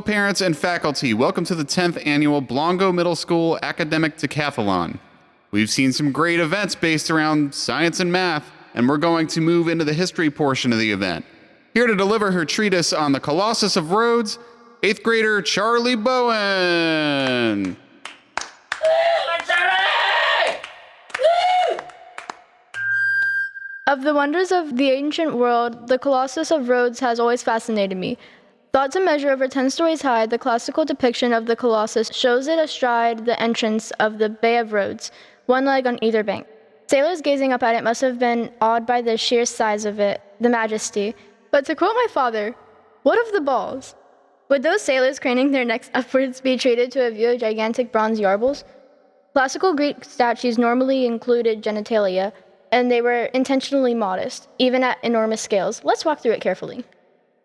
parents, and faculty. Welcome to the 10th annual Blongo Middle School Academic Decathlon. We've seen some great events based around science and math, and we're going to move into the history portion of the event. Here to deliver her treatise on the Colossus of Rhodes, 8th grader Charlie Bowen. Of the wonders of the ancient world, the Colossus of Rhodes has always fascinated me. Thought to measure over 10 stories high, the classical depiction of the Colossus shows it astride the entrance of the Bay of Rhodes, one leg on either bank. Sailors gazing up at it must have been awed by the sheer size of it, the majesty. But to quote my father, what of the balls? Would those sailors craning their necks upwards be treated to a view of gigantic bronze yarbles? Classical Greek statues normally included genitalia, and they were intentionally modest, even at enormous scales. Let's walk through it carefully.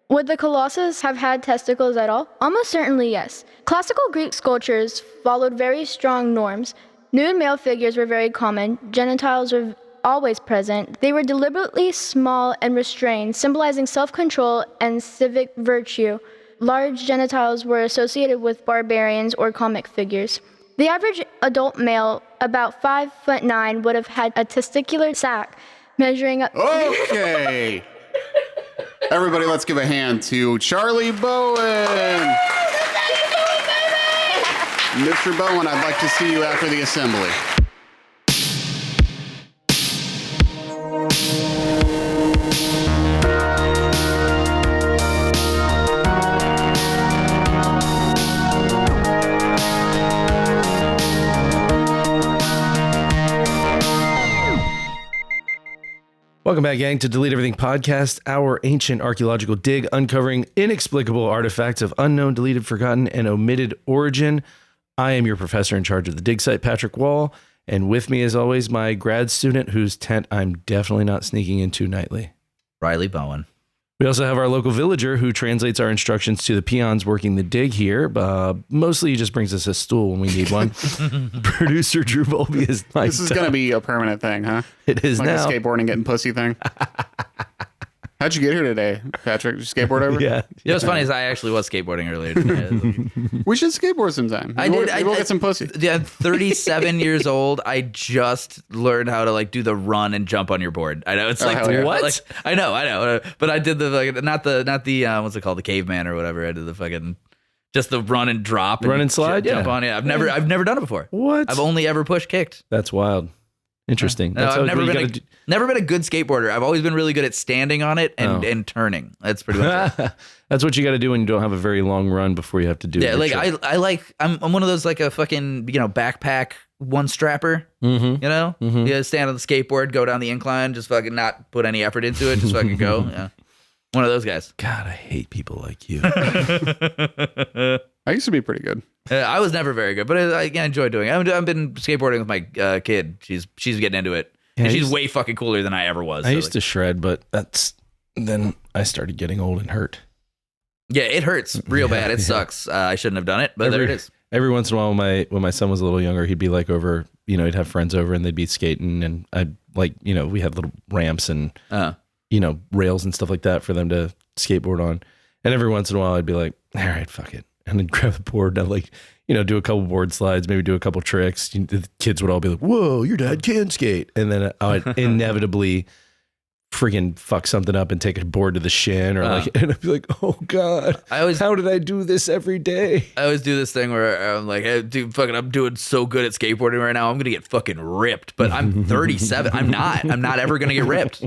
Would the Colossus have had testicles at all? Almost certainly yes. Classical Greek sculptures followed very strong norms. Nude male figures were very common. Genitals were always present. They were deliberately small and restrained, symbolizing self-control and civic virtue. Large genitals were associated with barbarians or comic figures. The average adult male, about 5'9", would have had a testicular sac measuring up. Okay. Everybody, let's give a hand to Charlie Bowen. Mr. Bowen, I'd like to see you after the assembly. Welcome back, gang, to Delete Everything Podcast, our ancient archaeological dig uncovering inexplicable artifacts of unknown, deleted, forgotten, and omitted origin. I am your professor in charge of the dig site, Patrick Wall, and with me, as always, my grad student whose tent I'm definitely not sneaking into nightly, Riley Bowen. We also have our local villager who translates our instructions to the peons working the dig here. Mostly he just brings us a stool when we need one. Producer Drew Bolby is my This is going to be a permanent thing, huh? It is like now. A skateboarding getting pussy thing. How'd you get here today, Patrick? Did you skateboard over? Yeah. You know what's funny is I actually was skateboarding earlier today. We should skateboard sometime. I did. We'll get some pussy. Yeah, 37 years old. I just learned how to do the run and jump on your board. I know it's yeah. what? Like, I know. But I did the not the what's it called, the caveman or whatever. I did the fucking just the run and drop, run and slide, jump on. Yeah, I've never done it before. What? I've only ever push kicked. That's wild. Interesting. No, I've never been a good skateboarder. I've always been really good at standing on it and turning. That's pretty much it. That's what you got to do when you don't have a very long run before you have to do it. Yeah, I'm one of those a fucking backpack one strapper. Mm-hmm. You stand on the skateboard, go down the incline, just fucking not put any effort into it, just fucking go. Yeah, one of those guys. God, I hate people like you. I used to be pretty good. I was never very good, but I enjoy doing it. I've been skateboarding with my kid. She's getting into it. Yeah, and she's way fucking cooler than I ever was. I used to shred, but then I started getting old and hurt. Yeah, it hurts real bad. It sucks. I shouldn't have done it, but there it is. Every once in a while, when my son was a little younger, he'd be over, he'd have friends over and they'd be skating, and I'd we had little ramps and rails and stuff like that for them to skateboard on. And every once in a while, I'd be like, all right, fuck it. And then grab the board and I'd do a couple board slides, maybe do a couple tricks. The kids would all be like, whoa, your dad can skate. And then I would inevitably friggin' fuck something up and take a board to the shin and I'd be like, oh God, how did I do this every day? I always do this thing where I'm like, hey, dude, I'm doing so good at skateboarding right now. I'm going to get fucking ripped, but I'm 37. I'm not ever going to get ripped.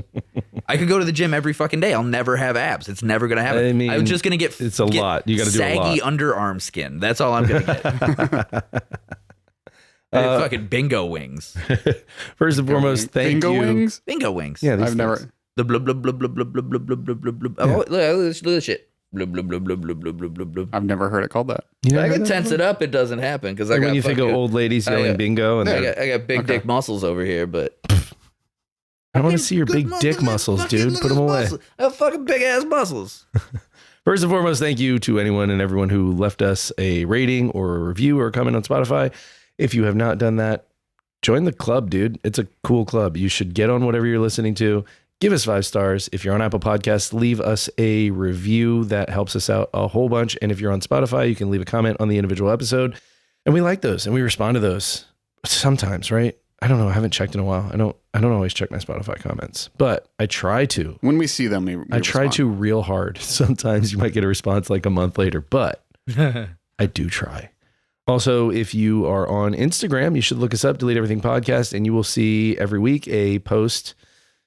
I could go to the gym every fucking day. I'll never have abs. It's never going to happen. I mean, I'm just going to get it's a lot. You got to do a lot. Saggy underarm skin. That's all I'm going to get. Fucking bingo wings. First and foremost, thank bingo you. Wings? Bingo wings. Yeah, I've never. The blub blub blub blub blub blub blub blub blub blub. Oh, look at this shit. Blub blub blub blub blub blub blub blub. I've never heard it called that. I can tense it up. It doesn't happen because I got. When you think of old ladies yelling bingo, and I got big dick muscles over here, but I want to see your big dick muscles, dude. Put them away. I have fucking big ass muscles. First and foremost, thank you to anyone and everyone who left us a rating or a review or a comment on Spotify. If you have not done that, join the club, dude. It's a cool club. You should get on whatever you're listening to. Give us 5 stars. If you're on Apple Podcasts, leave us a review. That helps us out a whole bunch. And if you're on Spotify, you can leave a comment on the individual episode. And we like those and we respond to those sometimes, right? I don't know. I haven't checked in a while. I don't always check my Spotify comments, but I try to. When we see them, we I try respond. to real hard. Sometimes you might get a response like a month later, but I do try. Also, if you are on Instagram, you should look us up, Delete Everything Podcast, and you will see every week a post.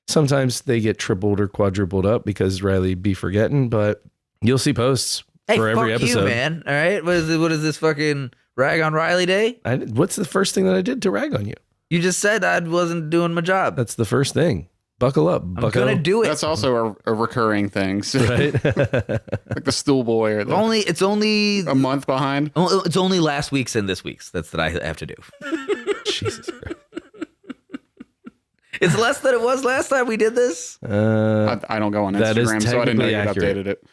Sometimes they get tripled or quadrupled up because Riley be forgetting, but you'll see posts for every fuck episode. you, man. All right. What is this fucking rag on Riley day? What's the first thing that I did to rag on you? You just said I wasn't doing my job. That's the first thing. Buckle up. I'm Bucko. gonna do it. That's also a recurring thing. So, Right? like the stool boy or It's only a month behind. It's only last week's and this week's. That's that I have to do. Jesus Christ. It's less than it was last time we did this. I don't go on that is Instagram, so I didn't know technically you accurate. updated it.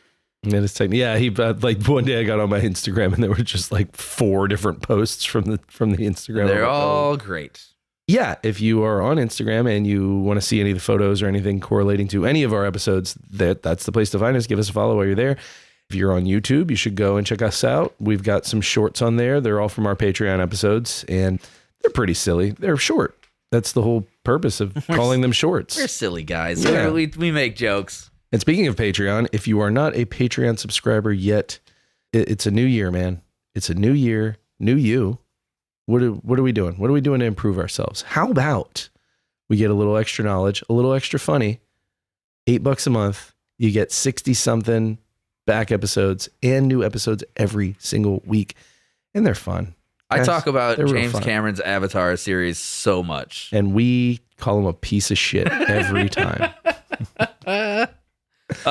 That is technically, yeah. He like one day I got on my Instagram and there were just like 4 different posts from the Instagram. They're I'm like, all great. Yeah, if you are on Instagram and you want to see any of the photos or anything correlating to any of our episodes, that's the place to find us. Give us a follow while you're there. If you're on YouTube, you should go and check us out. We've got some shorts on there. They're all from our Patreon episodes, and they're pretty silly. They're short. That's the whole purpose of calling them shorts. We're silly guys. Yeah. We make jokes. And speaking of Patreon, if you are not a Patreon subscriber yet, it's a new year, man. It's a new year, new you. What are we doing? What are we doing to improve ourselves? How about we get a little extra knowledge, a little extra funny, $8 a month. You get 60 something back episodes and new episodes every single week. And they're fun. I Guys, talk about they're real James fun. Cameron's Avatar series so much. And we call him a piece of shit every time.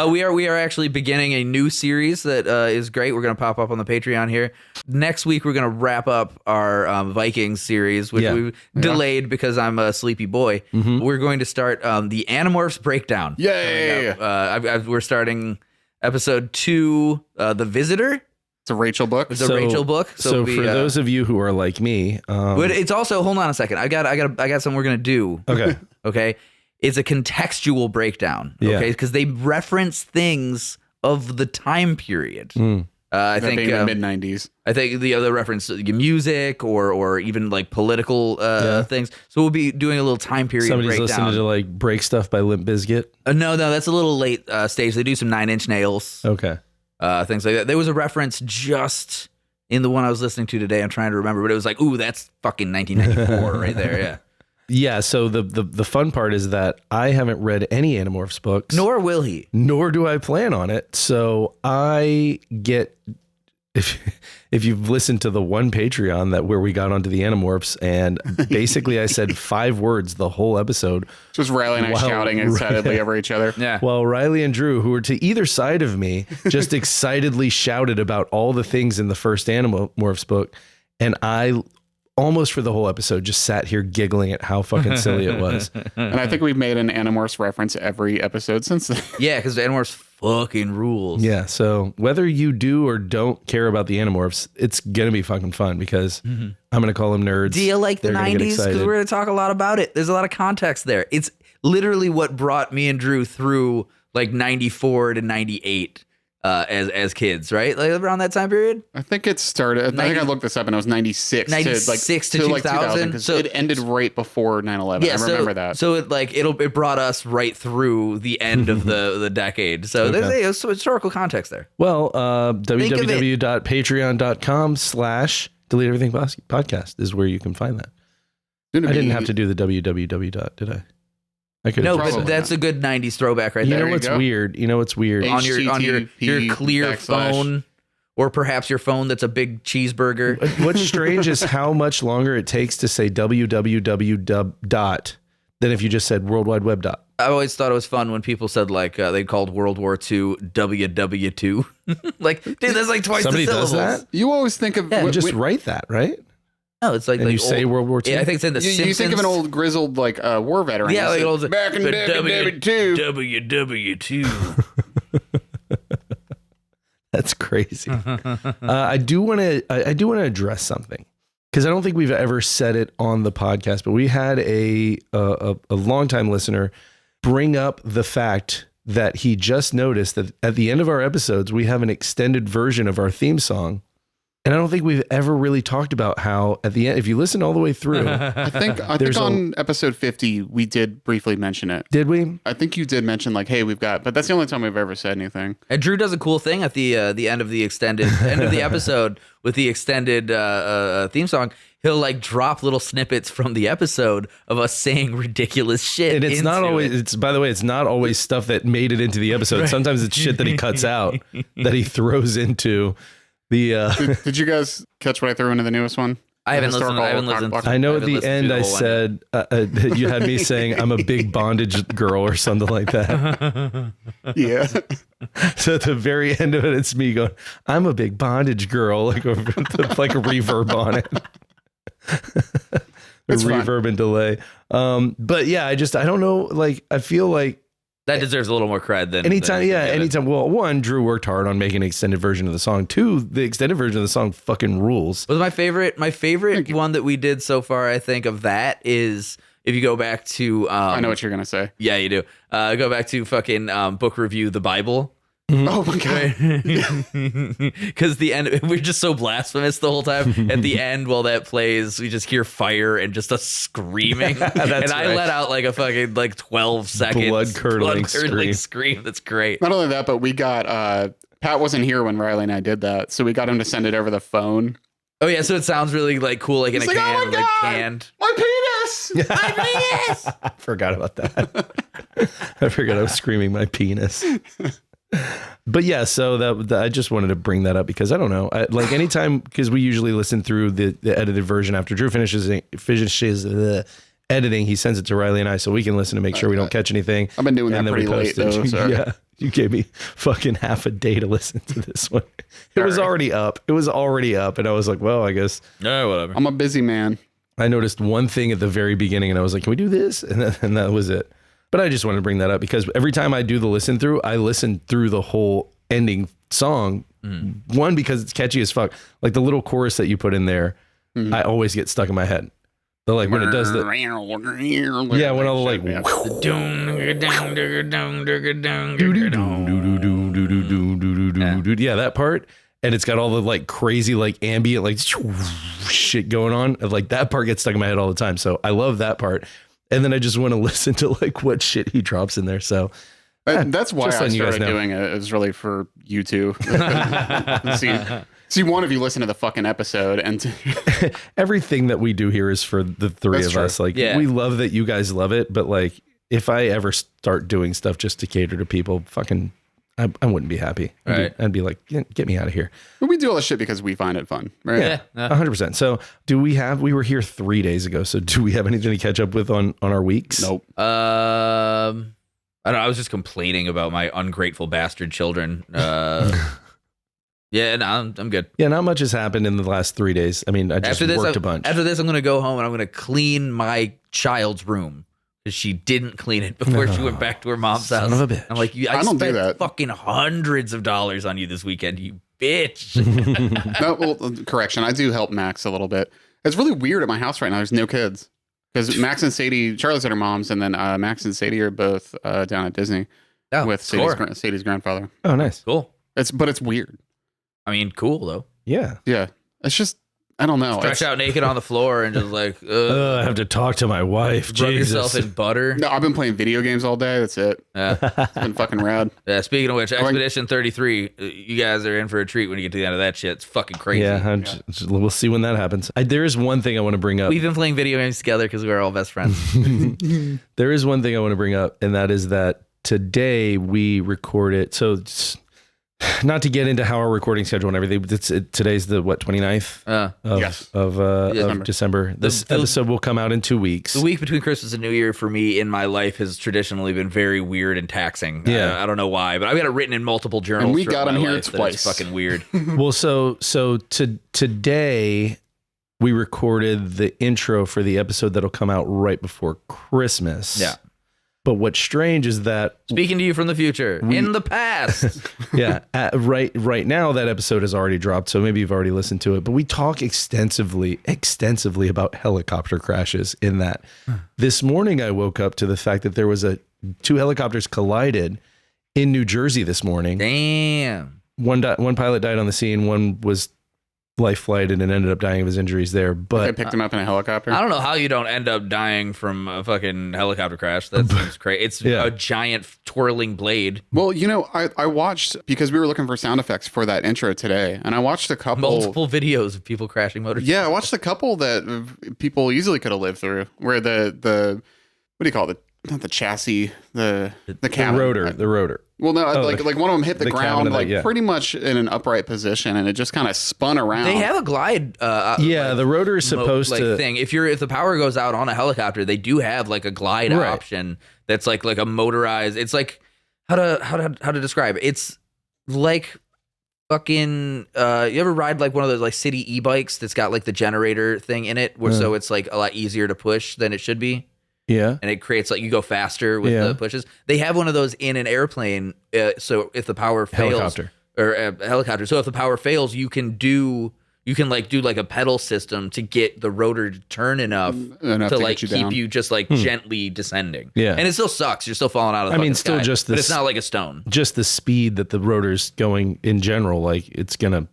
We are actually beginning a new series that is great. We're going to pop up on the Patreon here. Next week, we're going to wrap up our Vikings series, which we delayed because I'm a sleepy boy. Mm-hmm. We're going to start the Animorphs Breakdown. Yay! We're starting episode 2, The Visitor. It's a Rachel book. It's a Rachel book. So it'll be, for those of you who are like me, but it's also, hold on a second. I got something we're going to do. okay. Okay. It's a contextual breakdown. Yeah. Okay. Because they reference things of the time period. I That think being the mid 90s. I think the other reference music or even like political things. So we'll be doing a little time period Somebody's breakdown. listening to like Break Stuff by Limp Bizkit. No, that's a little late stage. They do some 9 Inch Nails, Okay. things like that. There was a reference just in the one I was listening to today. I'm trying to remember, but it was like, ooh, that's fucking 1994 right there. Yeah. Yeah, so the fun part is that I haven't read any Animorphs books. Nor will he. Nor do I plan on it. So I get if you've listened to the one Patreon where we got onto the Animorphs and basically I said 5 words the whole episode. Just Riley and I shouting excitedly over each other. Yeah. While Riley and Drew, who were to either side of me, just excitedly shouted about all the things in the first Animorphs book. And I almost for the whole episode just sat here giggling at how fucking silly it was. And I think we've made an Animorphs reference every episode since then. Yeah, because the Animorphs fucking rules. Yeah, so whether you do or don't care about the Animorphs, it's going to be fucking fun because I'm going to call them nerds. Do you like the They're gonna get 90s? Because excited. we're going to talk a lot about it. There's a lot of context there. It's literally what brought me and Drew through like 94 to 98 as kids, right? Like around that time period? I think it started, I think I looked this up and it was 96 96 to like 2000. because So it ended right before 9/11. Yeah, I remember that. So it brought us right through the end of the decade. So there's some historical context there. Well, www.patreon.com/Delete Everything Podcast is where you can find that. I didn't have to do the www. Did I? I could. No, Probably but that's a good 90s throwback right You there. know you what's go. weird? You know what's weird? On your HTTP clear / phone, or perhaps your phone that's a big cheeseburger. What's strange is how much longer it takes to say www. than if you just said World Wide Web. I always thought it was fun when people said like they called World War II WW2. Like, dude, that's like twice Somebody the syllables. does that? You always think of You just write that, right? No, it's like And you old, say World War II? Yeah, I think it's in the Simpsons. you think of an old grizzled like war veteran. Yeah, like old back in WW2. WW2. That's crazy. I do want to address something because I don't think we've ever said it on the podcast, but we had a longtime listener bring up the fact that he just noticed that at the end of our episodes, we have an extended version of our theme song. And I don't think we've ever really talked about how at the end, if you listen all the way through, I think on episode 50, we did briefly mention it. Did we? I think you did mention like, hey, but that's the only time we've ever said anything. And Drew does a cool thing at the end of the extended end of the episode with the extended theme song. He'll like drop little snippets from the episode of us saying ridiculous shit. And it's not always, by the way, it's not always stuff that made it into the episode. Right. Sometimes it's shit that he cuts out that he throws into the. Did you guys catch what I threw into the newest one? I haven't listened. I know at the end I said you had me saying I'm a big bondage girl or something like that. Yeah. So at the very end of it, it's me going, I'm a big bondage girl, like a reverb on it. Reverb fun. And delay. But yeah, I don't know. Like, I feel like that deserves a little more cred than anytime. Well, one, Drew worked hard on making an extended version of the song. Two, the extended version of the song fucking rules. Was my favorite one that we did so far, I think, of that is if you go back to I know what you're gonna say. Yeah, you do. Go back to fucking book review the Bible. Oh my god! Because the end, we're just so blasphemous the whole time. At the end, while that plays, we just hear fire and just us screaming. And I let out like a fucking 12-second blood curdling scream. That's great. Not only that, but we got Pat wasn't here when Riley and I did that, so we got him to send it over the phone. Oh yeah, so it sounds really like cool, like He's in a can, oh my like God, canned. My penis! My penis! I forgot about that. I forgot I was screaming my penis. But yeah, so that I just wanted to bring that up because I don't know, like anytime, because we usually listen through the edited version after Drew finishes the editing, he sends it to Riley and I so we can listen to make sure we don't catch anything. I've been doing that pretty late though. Sorry. Yeah, you gave me fucking half a day to listen to this one. It was already up. And I was like, well, I guess. No, whatever. I'm a busy man. I noticed one thing at the very beginning and I was like, can we do this? And that was it. But I just wanted to bring that up because every time I do the listen through, I listen through the whole ending song. One, because it's catchy as fuck. Like the little chorus that you put in there, I always get stuck in my head. But like when it does the yeah, when all the like yeah, that part, and it's got all the like crazy like ambient like shit going on. Like that part gets stuck in my head all the time. So I love that part. And then I just want to listen to like what shit he drops in there. So that's why I started doing it. It was really for you two. See one of you listen to the fucking episode and everything that we do here is for the three of us. Like we love that you guys love it, but like if I ever start doing stuff just to cater to people, fucking I wouldn't be happy. I'd be like, get me out of here. But we do all this shit because we find it fun, right? Yeah, 100%. So we were here 3 days ago. So do we have anything to catch up with on our weeks? Nope. I don't know. I was just complaining about my ungrateful bastard children. Yeah, no, I'm good. Yeah, not much has happened in the last 3 days. I mean, I just worked a bunch. After this, I'm going to go home and I'm going to clean my child's room. She didn't clean it before she went back to her mom's house. Son of a bitch. I'm like, I don't do spent that. fucking hundreds of dollars on you this weekend, you bitch. No, well, correction. I do help Max a little bit. It's really weird at my house right now. There's no kids because Max and Sadie, Charlie's at her mom's, and then Max and Sadie are both down at Disney with Sadie's grandfather. Oh, nice. Cool. But it's weird. I mean, cool though. Yeah. Yeah. It's just, I don't know. Stretch out naked on the floor and just like, I have to talk to my wife. Rub yourself in butter. No, I've been playing video games all day. That's it. Yeah. It's been fucking rad. Yeah. Speaking of which, Expedition 33, you guys are in for a treat when you get to the end of that shit. It's fucking crazy. Yeah. We'll see when that happens. There is one thing I want to bring up. We've been playing video games together because we're all best friends. There is one thing I want to bring up, and that is that today we recorded. So not to get into how our recording schedule and everything, but today's the 29th of December. This episode will come out in 2 weeks. The week between Christmas and New Year for me in my life has traditionally been very weird and taxing. Yeah. I don't know why, but I've got it written in multiple journals. And we got them here twice. It's fucking weird. Well, so today we recorded the intro for the episode that'll come out right before Christmas. Yeah. But what's strange is that speaking to you from the future, in the past. Yeah, right now that episode has already dropped, so maybe you've already listened to it. But we talk extensively about helicopter crashes in that. This morning I woke up to the fact that there was a 2 helicopters collided in New Jersey this morning. Damn. One pilot died on the scene. One was life flighted and ended up dying of his injuries there. But I picked him up in a helicopter. I don't know how you don't end up dying from a fucking helicopter crash. That seems crazy. It's a giant twirling blade. Well, I watched, because we were looking for sound effects for that intro today, and I watched a couple. Multiple videos of people crashing motorcycles. Yeah, I watched a couple that people easily could have lived through, where the what do you call it? Not the chassis, the cabin. The rotor. Well, no, like one of them hit the ground cabin, pretty much in an upright position, and it just kind of spun around. They have a glide. The rotor is supposed to thing. If the power goes out on a helicopter, they do have like a glide option that's like a motorized. It's like how to describe it. It's like fucking. You ever ride like one of those like city e-bikes that's got like the generator thing in it, where so it's like a lot easier to push than it should be. Yeah. And it creates like you go faster with the pushes. They have one of those in an airplane. So if the power fails, or a helicopter. So if the power fails, you can do like a pedal system to get the rotor to turn enough to like keep you just like gently descending. Yeah. And it still sucks. You're still falling out of the fucking sky, but it's not like a stone. Just the speed that the rotor's going in general, like it's gonna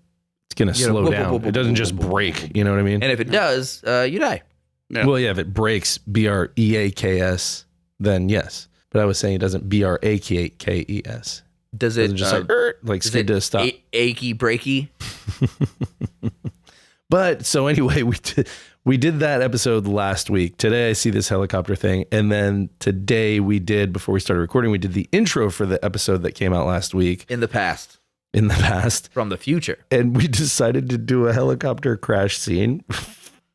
slow down. It doesn't just break. You know what I mean? And if it does, you die. Yeah. Well, yeah, if it breaks BREAKS, then yes. But I was saying it doesn't BRAKKES. Does it just like skid to stop? Achy breaky. But so anyway, we did that episode last week. Today I see this helicopter thing, and then today before we started recording, we did the intro for the episode that came out last week. In the past. From the future. And we decided to do a helicopter crash scene.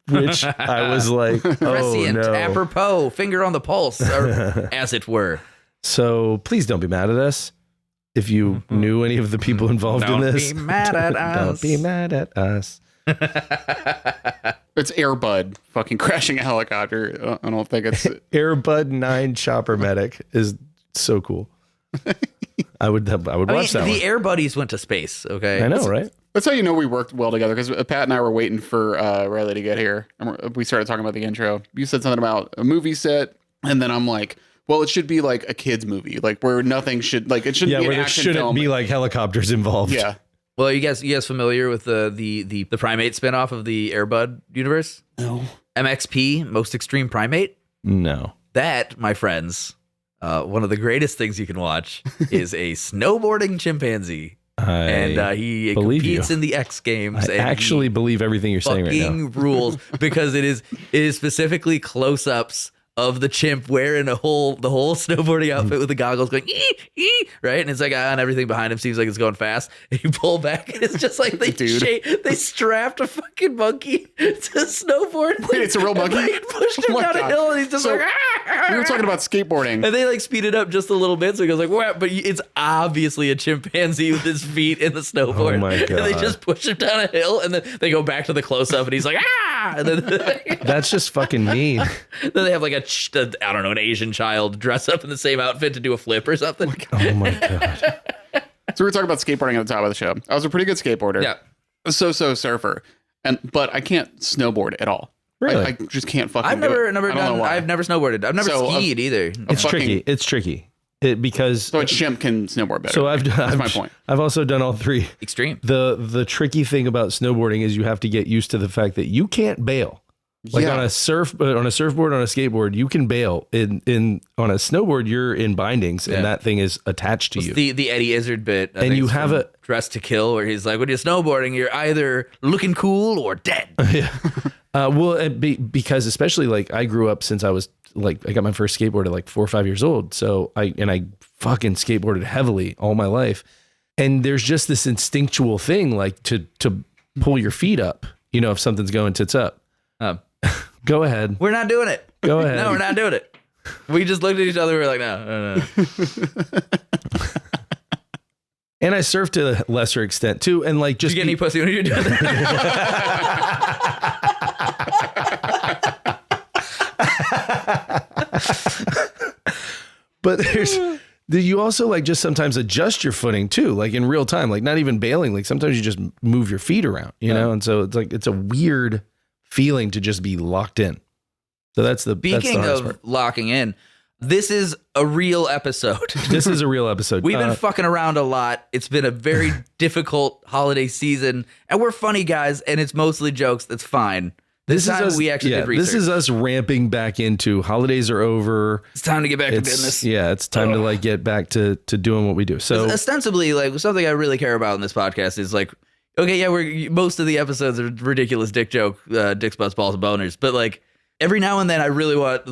Which I was like, prescient, no. apropos, finger on the pulse, or, as it were. So please don't be mad at us. If you knew any of the people involved in this, don't be mad at us. Don't be mad at us. It's Airbud fucking crashing a helicopter. I don't think it's Airbud 9 Chopper Medic is so cool. I would watch that. The Air Buddies went to space. Okay, I know, right? That's how you know we worked well together, because Pat and I were waiting for Riley to get here, and we started talking about the intro. You said something about a movie set, and then I'm like, well, it should be like a kid's movie, like where nothing should like it shouldn't be an action film. Shouldn't be like helicopters involved. Yeah. Well, you guys familiar with the primate spinoff of the Airbud universe? No. MXP, Most Extreme Primate? No. That, my friends, one of the greatest things you can watch is a snowboarding chimpanzee. He competes in the X Games. I actually believe everything you're saying right now. Rules, because it is specifically close-ups of the chimp wearing the whole snowboarding outfit with the goggles going right, and it's like and everything behind him seems like it's going fast. And you pull back, and it's just like they strapped a fucking monkey to snowboard. Wait, it's a real monkey? Like, pushed him down a hill, and he's just So, like. We were talking about skateboarding, And they like speed it up just a little bit, so it goes like, what? But it's obviously a chimpanzee with his feet in the snowboard. Oh my God. And they just push him down a hill, and then they go back to the close up, and he's like, ah! And then That's just fucking mean. then they have like an Asian child dress up in the same outfit to do a flip or something. Oh my God. So we were talking about skateboarding at the top of the show. I was a pretty good skateboarder. Yeah. So surfer, but I can't snowboard at all. Really? I just can't fucking. I've never snowboarded. I've never skied either. It's tricky. It's tricky. Because so a chimp can snowboard better. So that's my point. I've also done all three. Extreme. The tricky thing about snowboarding is you have to get used to the fact that you can't bail. Like on a surfboard, on a skateboard, you can bail. On a snowboard, you're in bindings, and that thing is attached to you. The Eddie Izzard bit, and you have a Dress to Kill, where he's like, when you're snowboarding, you're either looking cool or dead. Yeah. Because especially like I grew up since I was like I got my first skateboard at like 4 or 5 years old. So I fucking skateboarded heavily all my life, and there's just this instinctual thing like to pull your feet up. You know, if something's going tits up. Go ahead. We're not doing it. Go ahead. No, we're not doing it. We just looked at each other. We were like, no. And I surfed to a lesser extent too. And like, just did you get any pussy when you were doing that? But you also like just sometimes adjust your footing too, like in real time, like not even bailing. Like sometimes you just move your feet around, you know? And so it's like, it's a weird feeling to just be locked in. So that's the Speaking hardest of part. locking in, This is a real episode. This is a real episode. We've been fucking around a lot. It's been a very difficult holiday season, and we're funny guys, and it's mostly jokes. That's fine. This time we actually did research. This is us ramping back into holidays are over. It's time to get back to business. Yeah, it's time to like get back to doing what we do. So ostensibly, like something I really care about in this podcast is like, okay, yeah, most of the episodes are ridiculous dick joke, dicks, butts, balls, and boners, but like every now and then I really want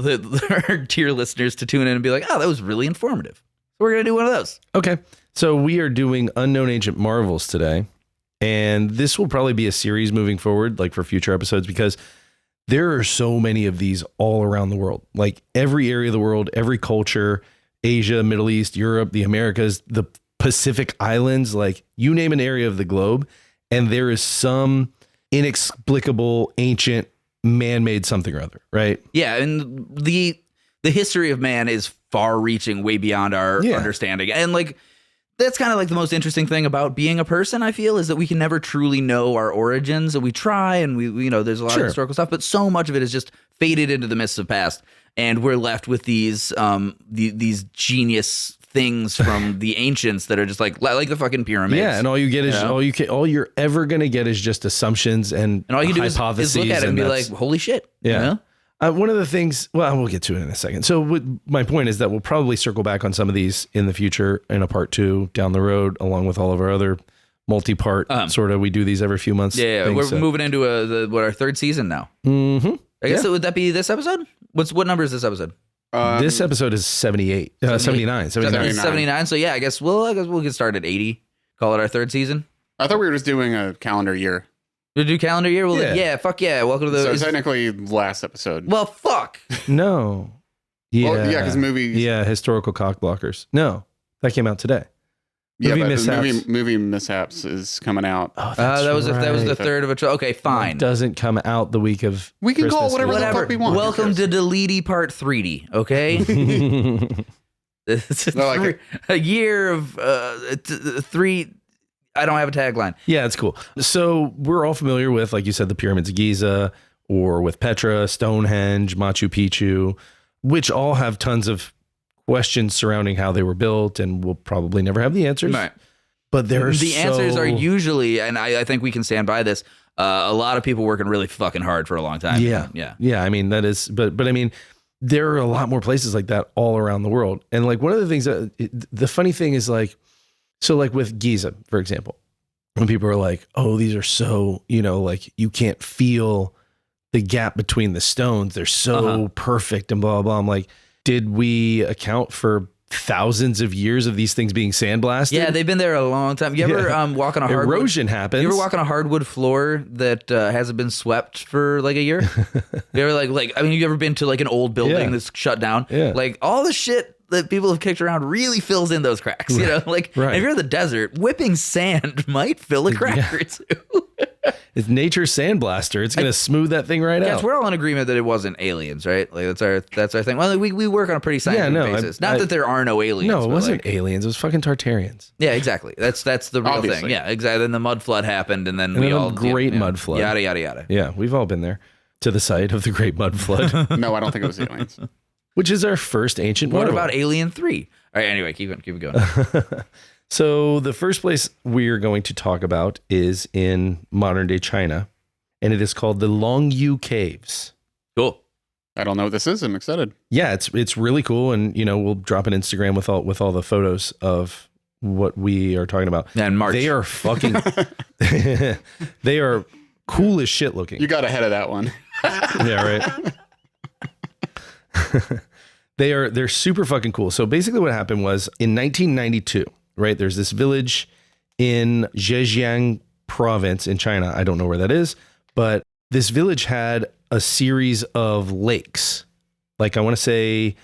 our dear listeners to tune in and be like, oh, that was really informative. So we're gonna do one of those. Okay, so we are doing Unknown Ancient Marvels today. And this will probably be a series moving forward, like for future episodes, because there are so many of these all around the world, like every area of the world, every culture, Asia, Middle East, Europe, the Americas, the Pacific Islands, like you name an area of the globe. And there is some inexplicable, ancient, man-made something or other, right? Yeah. And the history of man is far reaching, way beyond our understanding. And like, that's kind of like the most interesting thing about being a person, I feel, is that we can never truly know our origins, and we try, and we there's a lot of historical stuff, but so much of it is just faded into the mists of past, and we're left with these genius things from the ancients that are just like the fucking pyramids. Yeah, and all you get is all you're ever gonna get is just assumptions and all you do is hypotheses look at it and be like, holy shit. Yeah. You know? One of the things, well, we'll get to it in a second. So my point is that we'll probably circle back on some of these in the future in a part 2 down the road, along with all of our other multi-part sort of, we do these every few months. Yeah, we're moving into our third season now. Mm-hmm. I guess would that be this episode? What number is this episode? This episode is 79. 79. 79. So yeah, I guess we'll get started at 80. Call it our third season. I thought we were just doing a calendar year. To do calendar year? Well, yeah, fuck yeah. Welcome to the... So technically last episode. Well, fuck. No. Yeah. Well, yeah, because movies... Yeah, historical cock blockers. No, that came out today. Yeah, movie mishaps is coming out. Oh, that was the third of a... Okay, fine. It doesn't come out the week of We can Christmas call whatever the fuck we want. Welcome to Deleted Part 3D, okay? It's a year of 3... I don't have a tagline. Yeah, it's cool. So we're all familiar with, like you said, the pyramids of Giza, or with Petra, Stonehenge, Machu Picchu, which all have tons of questions surrounding how they were built, and we'll probably never have the answers. Right. But the answers are usually, and I think we can stand by this, a lot of people working really fucking hard for a long time. Yeah. I mean, that is, but I mean, there are a lot more places like that all around the world. And like one of the things that the funny thing is like, so like with Giza, for example, when people are like, oh, these are so, like you can't feel the gap between the stones. They're so perfect and blah, blah, blah. I'm like, did we account for thousands of years of these things being sandblasted? Yeah, they've been there a long time. You ever walk on a hardwood? Erosion happens. You ever walk on a hardwood floor that hasn't been swept for like a year? You ever you ever been to like an old building that's shut down? Yeah. Like all the shit that people have kicked around really fills in those cracks. You know, like if you're in the desert, whipping sand might fill a crack or two. It's nature's sandblaster. It's going to smooth that thing right out. We're all in agreement that it wasn't aliens, right? Like that's our thing. Well, we work on a pretty scientific basis. Not that there are no aliens. No, it wasn't aliens. It was fucking Tartarians. Yeah, exactly. That's the real thing. Yeah, exactly. Then the mud flood happened, and then we all mud flood. Yada yada yada. Yeah, we've all been there to the site of the great mud flood. No, I don't think it was aliens. Which is our first ancient What marvel. about Alien 3? All right, anyway, keep it going. So the first place we're going to talk about is in modern day China, and it is called the Longyu Caves. Cool. I don't know what this is. I'm excited. Yeah, it's really cool, and we'll drop an Instagram with all the photos of what we are talking about. And March. They are fucking they are cool as shit looking. You got ahead of that one. Yeah, right. They're super fucking cool. So basically what happened was in 1992, right? There's this village in Zhejiang province in China. I don't know where that is, but this village had a series of lakes. Like I want to say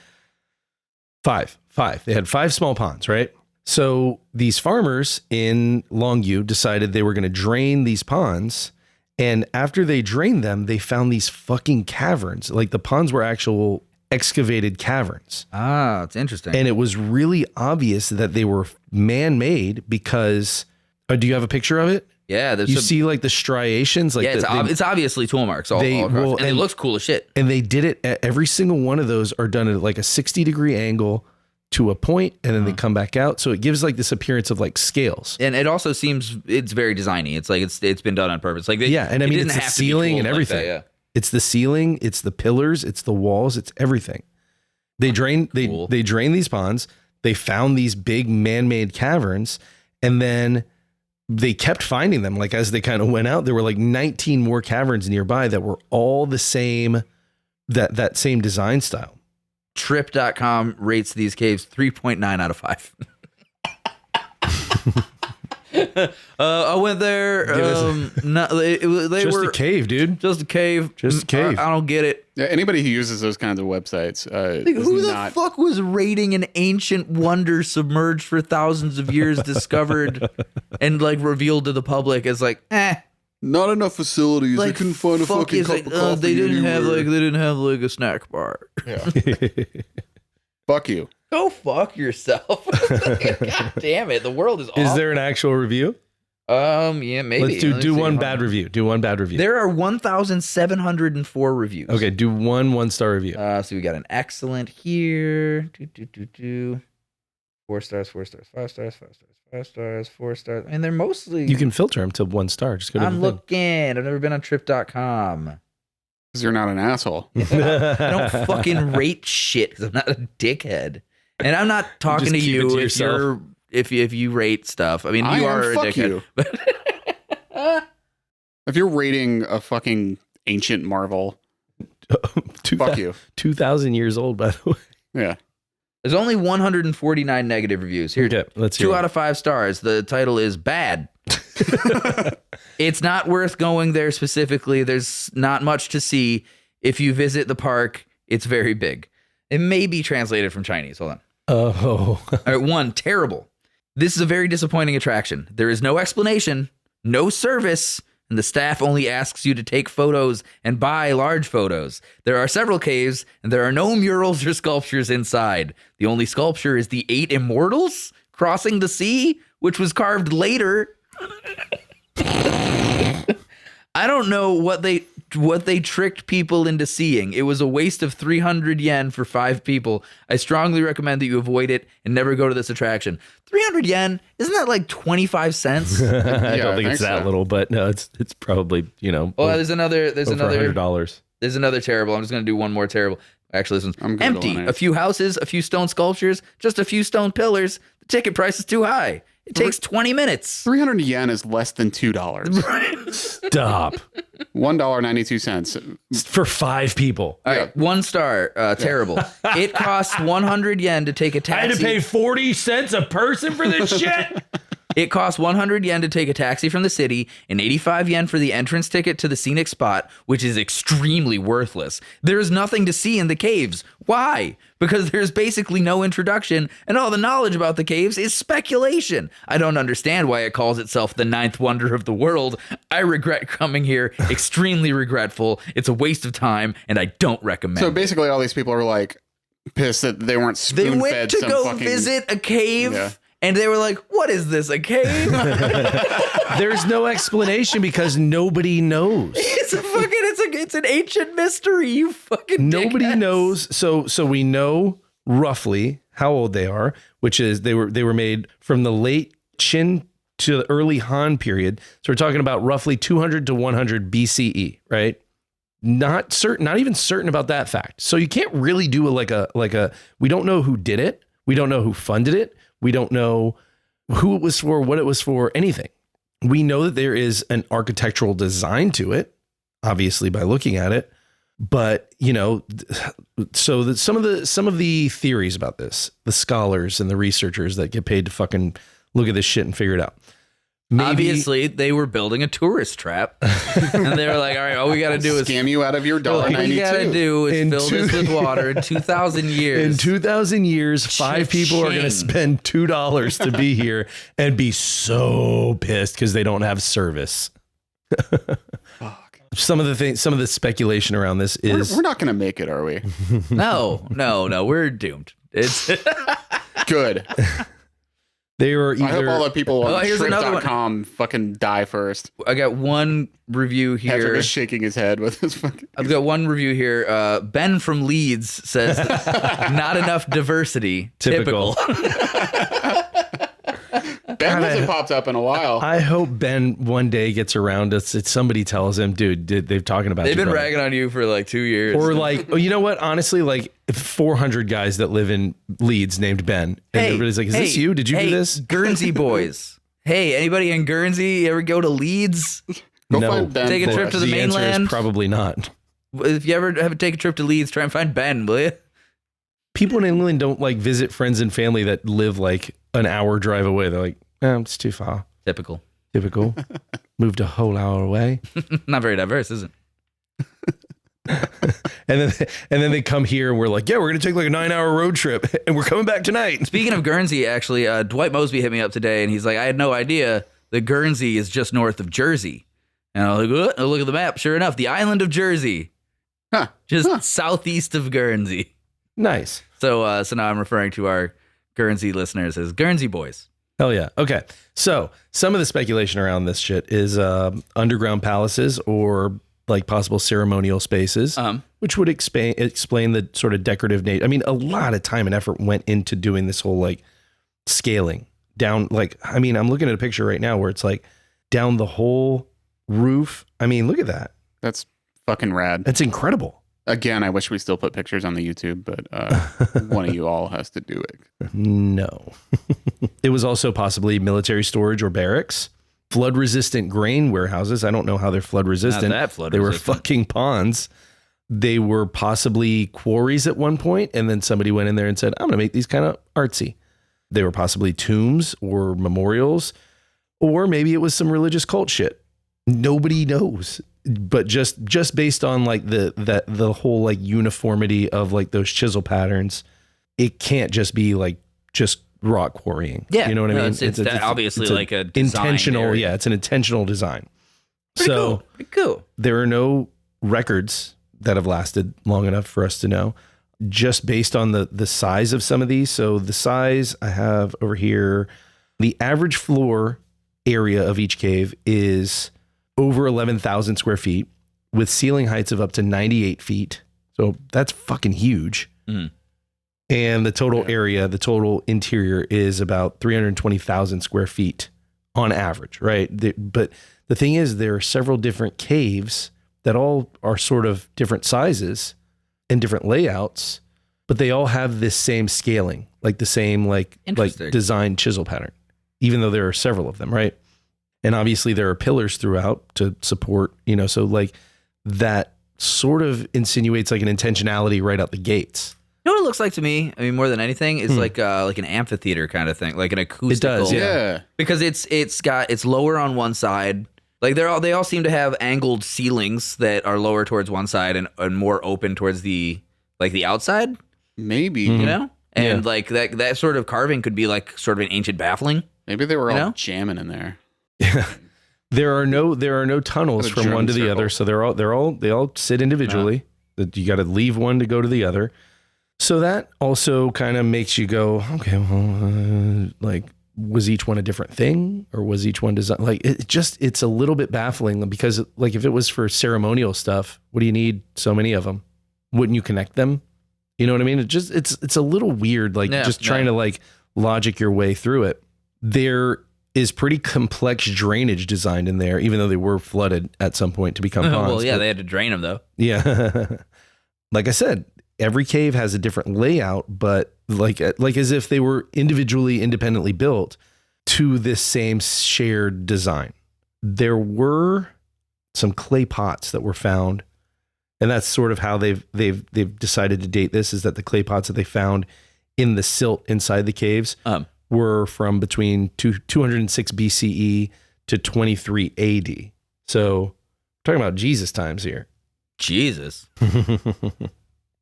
five. They had 5 small ponds, right? So these farmers in Longyu decided they were going to drain these ponds. And after they drained them, they found these fucking caverns. Like the ponds were actual excavated caverns. Ah, it's interesting. And it was really obvious that they were man-made because, do you have a picture of it? Yeah, you see like the striations. Like it's obviously tool marks all across. And it looks cool as shit. And they did it. Every single one of those are done at like a 60-degree angle to a point, and then they come back out. So it gives like this appearance of like scales. And it also seems it's very designy. It's like it's been done on purpose. Like and I mean it's the ceiling and everything. Like that, It's the ceiling, it's the pillars, it's the walls, it's everything. They drain these ponds. They found these big man-made caverns, and then they kept finding them. Like as they kind of went out, there were like 19 more caverns nearby that were all the same, that same design style. Trip.com rates these caves 3.9 out of 5. I went there. They just were a cave, dude. Just a cave. Just a cave. I don't get it. Yeah, anybody who uses those kinds of websites, Who the fuck was rating an ancient wonder submerged for thousands of years, discovered and like revealed to the public as like, not enough facilities. Like, they couldn't find a fucking cup of coffee. They didn't have like a snack bar. Yeah. Fuck you. Go fuck yourself. God damn it. The world is awful. Is there an actual review? Yeah, maybe. Let's do one bad review. Do one bad review. There are 1,704 reviews. Okay, do one-star review. So we got an excellent here. 4 stars, 4 stars, 5 stars, 5 stars, 5 stars, 4 stars. And they're mostly... You can filter them to 1 star. Just go to I'm looking. I've never been on trip.com. Because you're not an asshole. I don't fucking rate shit because I'm not a dickhead. And I'm not talking to you if you rate stuff. I mean, you are a dickhead. If you're rating a fucking ancient marvel, fuck you. 2,000 years old, by the way. Yeah. There's only 149 negative reviews. Here, okay, let's hear 2 out of 5 stars. The title is bad. It's not worth going there specifically. There's not much to see. If you visit the park, it's very big. It may be translated from Chinese. Hold on. Oh. All right, 1, terrible. This is a very disappointing attraction. There is no explanation, no service, and the staff only asks you to take photos and buy large photos. There are several caves, and there are no murals or sculptures inside. The only sculpture is the 8 immortals crossing the sea, which was carved later. I don't know what they tricked people into seeing. It was a waste of 300 yen for 5 people. I strongly recommend that you avoid it and never go to this attraction. 300 yen? Isn't that like 25 cents? I don't think it's that little, but no, it's probably, Well, there's another $100. There's another terrible. I'm just going to do one more terrible. Actually, this one's empty. A few houses, a few stone sculptures, just a few stone pillars. The ticket price is too high. It takes 20 minutes. 300 yen is less than $2. Stop. $1.92 for 5 people. All right, 1 star. Terrible. It costs 100 yen to take a taxi. I had to pay 40 cents a person for this shit. It costs 100 yen to take a taxi from the city and 85 yen for the entrance ticket to the scenic spot, which is extremely worthless. There's nothing to see in the caves. Why? Because there's basically no introduction, and all the knowledge about the caves is speculation. I don't understand why it calls itself the 9th wonder of the world. I regret coming here, extremely regretful. It's a waste of time, and I don't recommend it. So basically all these people are like pissed that they weren't spoon-fed. They went to go visit a cave. Yeah. And they were like, what is this, a cave? There's no explanation because nobody knows. It's an ancient mystery, you fucking Nobody dickheads. knows. So we know roughly how old they are, which is they were made from the late Qin to the early Han period. So we're talking about roughly 200 to 100 BCE, right? Not even certain about that fact. So you can't really do we don't know who did it. We don't know who funded it. We don't know who it was for, what it was for, anything. We know that there is an architectural design to it, obviously by looking at it. But, so some of the theories about this, the scholars and the researchers that get paid to fucking look at this shit and figure it out. Obviously, they were building a tourist trap. And they were like, all right, all we got to do is scam you out of your $1.92. All we got to do is fill this with water in 2,000 years. In 2,000 years, 5 people are going to spend $2 to be here and be so pissed because they don't have service. Fuck. Some of the speculation around this is we're not going to make it, are we? No, we're doomed. It's good. They were I hope either all the people on here's another one. trip.com fucking die first. I got one review Patrick here. is shaking his head with his fucking... I've got one review here. Ben from Leeds says, not enough diversity. Typical. Ben hasn't popped up in a while. I hope Ben one day gets around us. Somebody tells him, dude, they've talking about They've you, been brother. ragging on you for like 2 years. Or like, oh, you know what? Honestly, like 400 guys that live in Leeds named Ben. And everybody's like, is this you? Did you do this? Guernsey boys. Hey, anybody in Guernsey ever go to Leeds? Go No. find Ben Take a for trip us. to the answer mainland? is probably not. If you ever have to take a trip to Leeds, try and find Ben, will you? People in England don't like visit friends and family that live like an hour drive away. They're like, it's too far. Typical. Typical. Moved a whole hour away. Not very diverse, is it? And then they come here and we're like, yeah, we're going to take like a 9-hour road trip and we're coming back tonight. Speaking of Guernsey, actually, Dwight Mosby hit me up today and he's like, I had no idea that Guernsey is just north of Jersey. And I was like, oh, look at the map. Sure enough, the island of Jersey. Just southeast of Guernsey. Nice. So now I'm referring to our Guernsey listeners as Guernsey boys. Hell yeah. Okay. So some of the speculation around this shit is underground palaces or like possible ceremonial spaces, which would explain the sort of decorative nature. I mean, a lot of time and effort went into doing this whole like scaling down. Like, I mean, I'm looking at a picture right now where it's like down the whole roof. I mean, look at that. That's fucking rad. That's incredible. Again, I wish we still put pictures on the YouTube, but one of you all has to do it. No. It was also possibly military storage or barracks, flood resistant grain warehouses. I don't know how they're flood resistant. Not that flood They resistant. were fucking ponds. They were possibly quarries at one point, and then somebody went in there and said, I'm going to make these kind of artsy. They were possibly tombs or memorials, or maybe it was some religious cult shit. Nobody knows. But just based on like the whole like uniformity of like those chisel patterns, it can't just be like just rock quarrying. Yeah, you know what I mean? It's obviously like a design intentional. area. Yeah, it's an intentional design. Pretty cool. There are no records that have lasted long enough for us to know, just based on the size of some of these. So the size I have over here, the average floor area of each cave is over 11,000 square feet with ceiling heights of up to 98 feet. So that's fucking huge. Mm. And the total area, the total interior is about 320,000 square feet on average, right? But the thing is, there are several different caves that all are sort of different sizes and different layouts, but they all have this same scaling, like the same like design chisel pattern, even though there are several of them, right? And obviously there are pillars throughout to support, so like that sort of insinuates like an intentionality right out the gates. You know what it looks like to me? I mean, more than anything, is like an amphitheater kind of thing, like an acoustical. It does, Yeah. Because it's lower on one side. Like they all seem to have angled ceilings that are lower towards one side and more open towards the outside. Maybe. You know, and like that sort of carving could be like sort of an ancient baffling. Maybe they were all jamming in there. Yeah. There are no tunnels What a from one to drum the other, so they all sit individually. You got to leave one to go to the other. So that also kind of makes you go, okay, well, like, was each one a different thing, or was each one designed? Like, it's a little bit baffling because, like, if it was for ceremonial stuff, what do you need so many of them? Wouldn't you connect them? You know what I mean? It's a little weird, like trying to like logic your way through it. There is pretty complex drainage designed in there, even though they were flooded at some point to become ponds. Well, yeah, they had to drain them though. Yeah. Like I said, every cave has a different layout, but like as if they were individually, independently built to this same shared design. There were some clay pots that were found, and that's sort of how they've decided to date this, is that the clay pots that they found in the silt inside the caves were from between 206 BCE to 23 AD. So talking about Jesus times here. Jesus.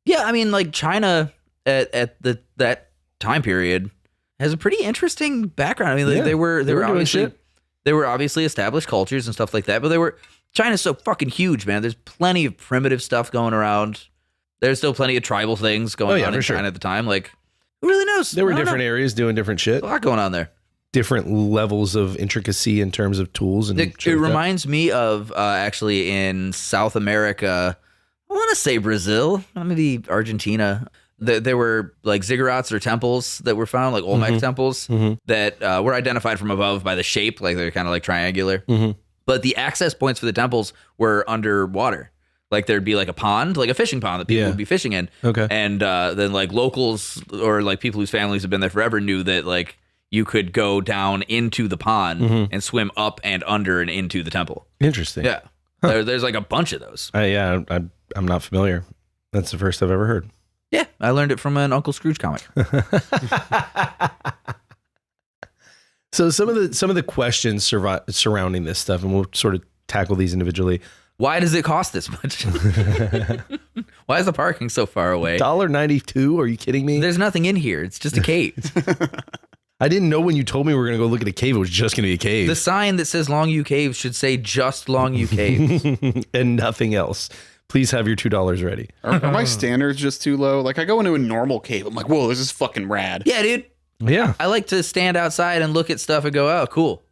Yeah, I mean, like China at that time period has a pretty interesting background. I mean, like, they were obviously established cultures and stuff like that, but China's so fucking huge, man. There's plenty of primitive stuff going around. There's still plenty of tribal things going on in China at the time. Like, who really knows? There were different areas doing different shit. There's a lot going on there. different levels of intricacy in terms of tools. And it reminds me of actually in South America, I want to say Brazil, maybe Argentina. There were like ziggurats or temples that were found, like Olmec temples that were identified from above by the shape, like they're kind of like triangular. But the access points for the temples were underwater. Like there'd be like a pond, like a fishing pond that people would be fishing in. Okay. And then like locals or like people whose families have been there forever knew that like you could go down into the pond and swim up and under and into the temple. Interesting. Yeah. There's like a bunch of those. I'm not familiar. That's the first I've ever heard. Yeah. I learned it from an Uncle Scrooge comic. So some of the questions surrounding this stuff, and we'll sort of tackle these individually. Why does it cost this much? Why is the parking so far away? $1.92? Are you kidding me? There's nothing in here. It's just a cave. I didn't know when you told me we were going to go look at a cave, it was just going to be a cave. The sign that says Long U Caves should say just Long U Caves. And nothing else. Please have your $2 ready. Are my standards just too low? Like I go into a normal cave, I'm like, whoa, this is fucking rad. Yeah, dude. Yeah. I like to stand outside and look at stuff and go, oh, cool.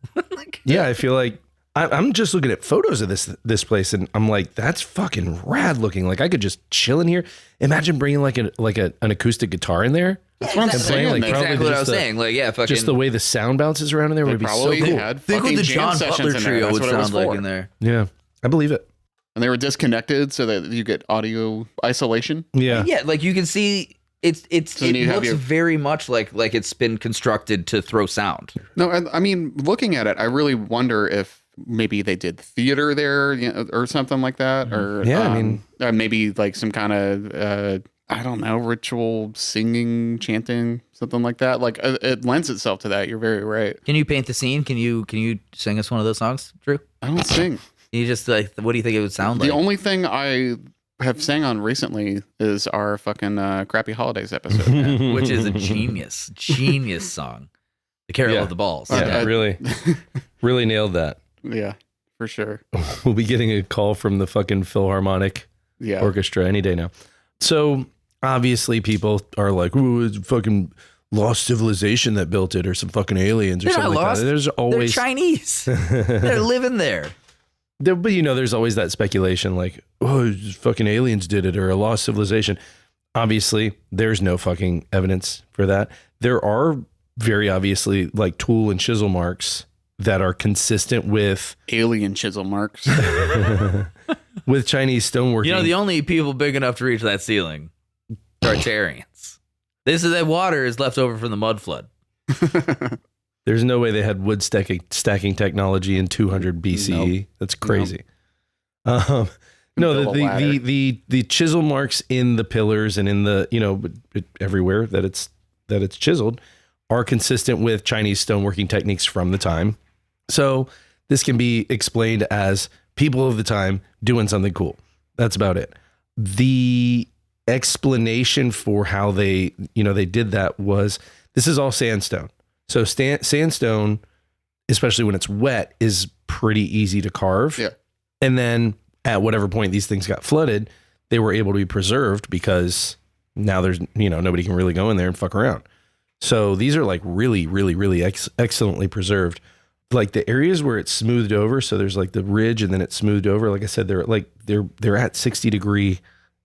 Yeah, I feel like I'm just looking at photos of this place, and I'm like, that's fucking rad looking. Like I could just chill in here. Imagine bringing like an acoustic guitar in there. That's what I'm and saying. playing, like, probably Exactly what I was just saying. Like, yeah, fucking. just the way the sound bounces around in there would be so probably cool. had Think what fucking the jam John sessions Butler in there. trio That's would what it was sound like for. in there. Yeah, I believe it. And they were disconnected so that you get audio isolation. Yeah. Yeah, like you can see it then you have looks your- very much like it's been constructed to throw sound. No, I mean, looking at it, I really wonder if maybe they did theater there, or something like that, or Yeah, I mean, maybe like some kind of I don't know, ritual singing, chanting, something like that. Like it lends itself to that. You're very right. Can you paint the scene? Can you sing us one of those songs, Drew? I don't sing. You just like, what do you think it would sound like? The only thing I have sang on recently is our fucking Crappy Holidays episode. Which is a genius song. The Carol Yeah. of the Balls. Yeah, really nailed that. Yeah, for sure. We'll be getting a call from the fucking Philharmonic Yeah. Orchestra any day now. So obviously people are like, ooh, it's fucking lost civilization that built it, or some fucking aliens, or They're not something like lost. that. There's always They're Chinese. They're living there. but there's always that speculation like, oh, fucking aliens did it, or a lost civilization. Obviously, there's no fucking evidence for that. There are very obviously like tool and chisel marks that are consistent with Alien chisel marks. with Chinese stoneworking. You know, the only people big enough to reach that ceiling, Tartarians. This is that water is left over from the mud flood. There's no way they had wood stacking technology in 200 BCE. Nope. That's crazy. Build No, a ladder. the chisel marks in the pillars and in the everywhere that it's chiseled are consistent with Chinese stoneworking techniques from the time. So this can be explained as people of the time doing something cool. That's about it. The explanation for how they did that was, this is all sandstone. So sandstone, especially when it's wet, is pretty easy to carve. Yeah. And then at whatever point these things got flooded, they were able to be preserved because now there's, nobody can really go in there and fuck around. So these are like really, really, really excellently preserved. Like the areas where it's smoothed over, so there's like the ridge and then it's smoothed over. Like I said, they're at 60-degree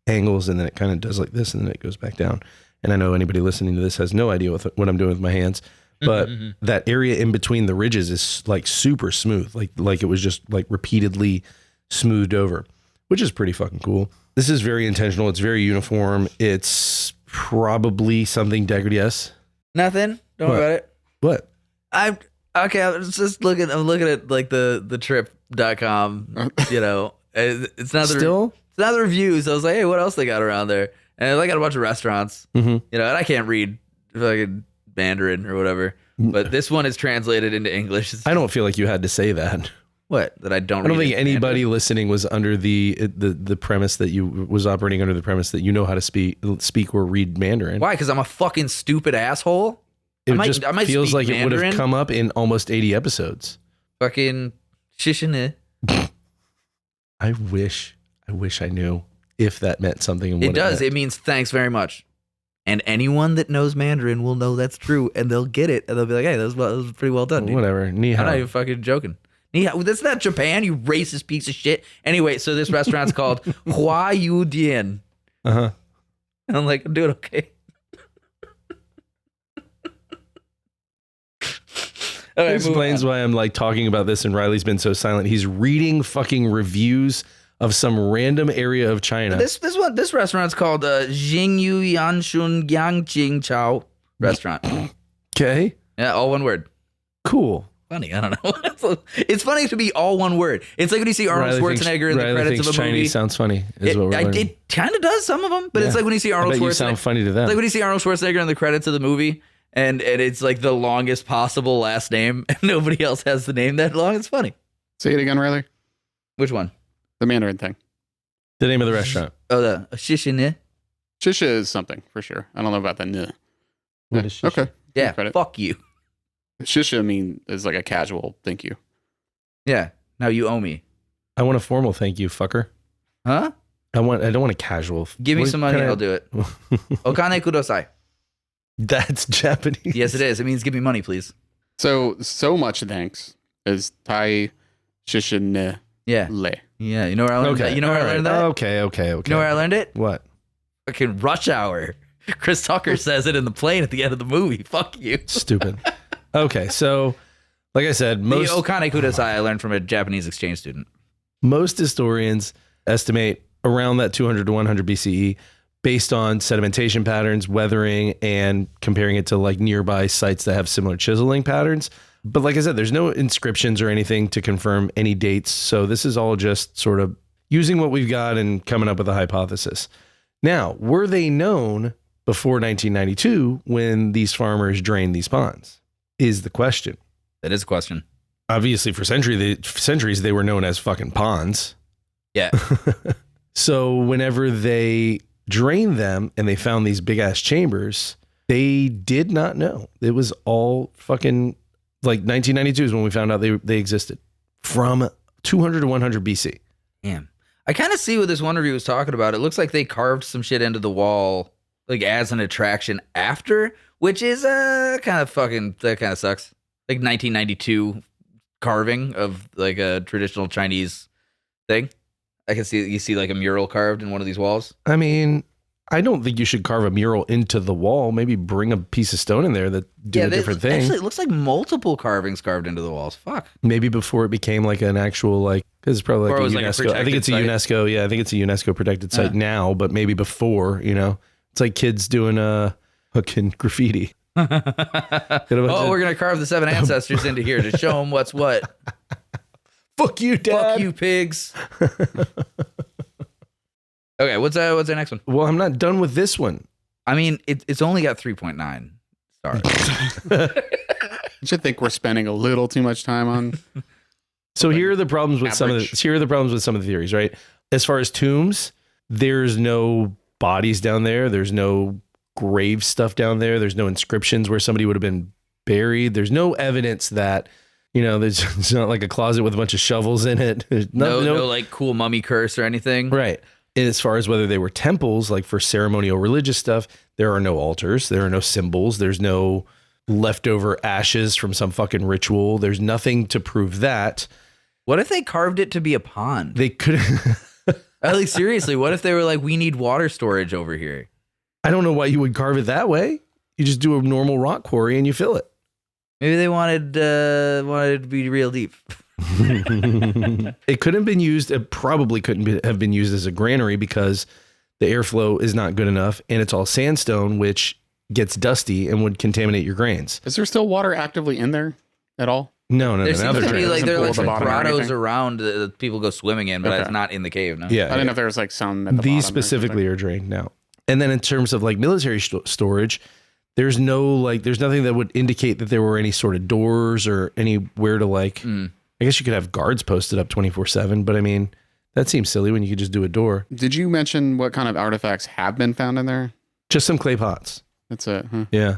angles, and then it kind of does like this, and then it goes back down. And I know anybody listening to this has no idea what I'm doing with my hands, but that area in between the ridges is like super smooth, like it was just like repeatedly smoothed over, which is pretty fucking cool. This is very intentional. It's very uniform. It's probably something degradé. Nothing. Don't worry about it. What? I'm just looking. I'm looking at like the trip.com. It's not Still? It's not the reviews. I was like, hey, what else they got around there? And they got a bunch of restaurants. And I can't read fucking Mandarin or whatever. But this one is translated into English. I don't feel like you had to say that. What? That I don't. I don't read think in anybody Mandarin? listening was under the premise that was operating under the premise that you know how to speak or read Mandarin. Why? Because I'm a fucking stupid asshole. It I just might feels speak like it would have Mandarin. come up in almost 80 episodes. Fucking shishine. I wish I knew if that meant something. And It what does. meant. It means thanks very much. And anyone that knows Mandarin will know that's true, and they'll get it, and they'll be like, "Hey, that was pretty well done, dude." Whatever. Ni hao. I'm not even fucking joking. That's not Japan, you racist piece of shit. Anyway, so this restaurant's called Hua Yu Dian. Uh-huh. And I'm like, I'm doing okay. All right, Explains why I'm like talking about this and Riley's been so silent. He's reading fucking reviews of some random area of China. This restaurant's called Jingyu Yanshun Yangjing Chao restaurant. Okay. Yeah, all one word. Cool. Funny, I don't know. It's funny to be all one word. It's like when you see Arnold Schwarzenegger in the credits of a movie. Chinese sounds funny. Is what we're learning. It kind of does, some of them, but it's like when you see Arnold Schwarzenegger. You sound funny to them. It's like when you see Arnold Schwarzenegger in the credits of the movie, and it's like the longest possible last name, and nobody else has the name that long. It's funny. Say it again, Riley. Which one? The Mandarin thing. The name of the restaurant. Oh, the Shishine. Shisha is something for sure. I don't know about the n. What is shisha? Okay. Yeah, Credit. fuck you. Shisha is like a casual thank you. Yeah, now you owe me. I want a formal thank you, fucker. Huh? I don't want a casual. Give me some money, I'll do it. Okane kudasai. That's Japanese. Yes, it is. It means give me money, please. So much thanks is Tai Shisha ne Yeah. le. Yeah, you know where I learned that? You know where I learned that? Okay. You know where I learned it? What? Fucking Rush Hour. Chris Tucker says it in the plane at the end of the movie. Fuck you. Stupid. Okay, so like I said, The most Okane kudasai I learned from a Japanese exchange student. most historians estimate around that 200 to 100 BCE based on sedimentation patterns, weathering, and comparing it to like nearby sites that have similar chiseling patterns. But like I said, there's no inscriptions or anything to confirm any dates. So this is all just sort of using what we've got and coming up with a hypothesis. Now, were they known before 1992 when these farmers drained these ponds? Is the question. That is a question. Obviously, for centuries, they were known as fucking ponds. Yeah. So whenever they drained them and they found these big ass chambers, they did not know. It was all fucking like 1992 is when we found out they existed from 200 to 100 BC. Damn. I kind of see what this one review was talking about. It looks like they carved some shit into the wall like as an attraction after, which is kind of fucking, that kind of sucks. Like 1992 carving of like a traditional Chinese thing. I can see, you see like a mural carved in one of these walls. I mean, I don't think you should carve a mural into the wall. Maybe bring a piece of stone in there that do a different thing. Actually, it looks like multiple carvings carved into the walls. Fuck. Maybe before it became like an actual like, because it's probably like a UNESCO. I think it's a UNESCO. Yeah, I think it's a UNESCO protected site now, but maybe before, you know, it's like kids doing a fucking graffiti. We're gonna carve the 7 ancestors into here to show them what's what. Fuck you, Dad. Fuck you, pigs. Okay, what's our next one? Well, I'm not done with this one. I mean, it's only got 3.9 stars. I should think we're spending a little too much time on. So here are the problems with some of the theories, right? As far as tombs, there's no bodies down there. There's no grave stuff down there. There's no inscriptions where somebody would have been buried. There's no evidence that, you know, it's not like a closet with a bunch of shovels in it. No like cool mummy curse or anything. Right. And as far as whether they were temples, like for ceremonial religious stuff, there are no altars. There are no symbols. There's no leftover ashes from some fucking ritual. There's nothing to prove that. What if they carved it to be a pond? They could. Like, seriously, what if they were like, we need water storage over here? I don't know why you would carve it that way. You just do a normal rock quarry and you fill it. Maybe they wanted it to be real deep. It couldn't have been used. It probably couldn't have been used as a granary because the airflow is not good enough, and it's all sandstone, which gets dusty and would contaminate your grains. Is there still water actively in there at all? No. There seems to be like there are like some Doesn't pool at the bottom or grottos anything? around that people go swimming in, but Okay. it's not in the cave. No. Yeah, I didn't know if there was like some at the these bottom or specifically are drained now. And then in terms of like military storage, there's nothing that would indicate that there were any sort of doors or anywhere to like. I guess you could have guards posted up 24/7, but I mean that seems silly when you could just do a door. Did you mention what kind of artifacts have been found in there? Just some clay pots. That's it. Huh? Yeah.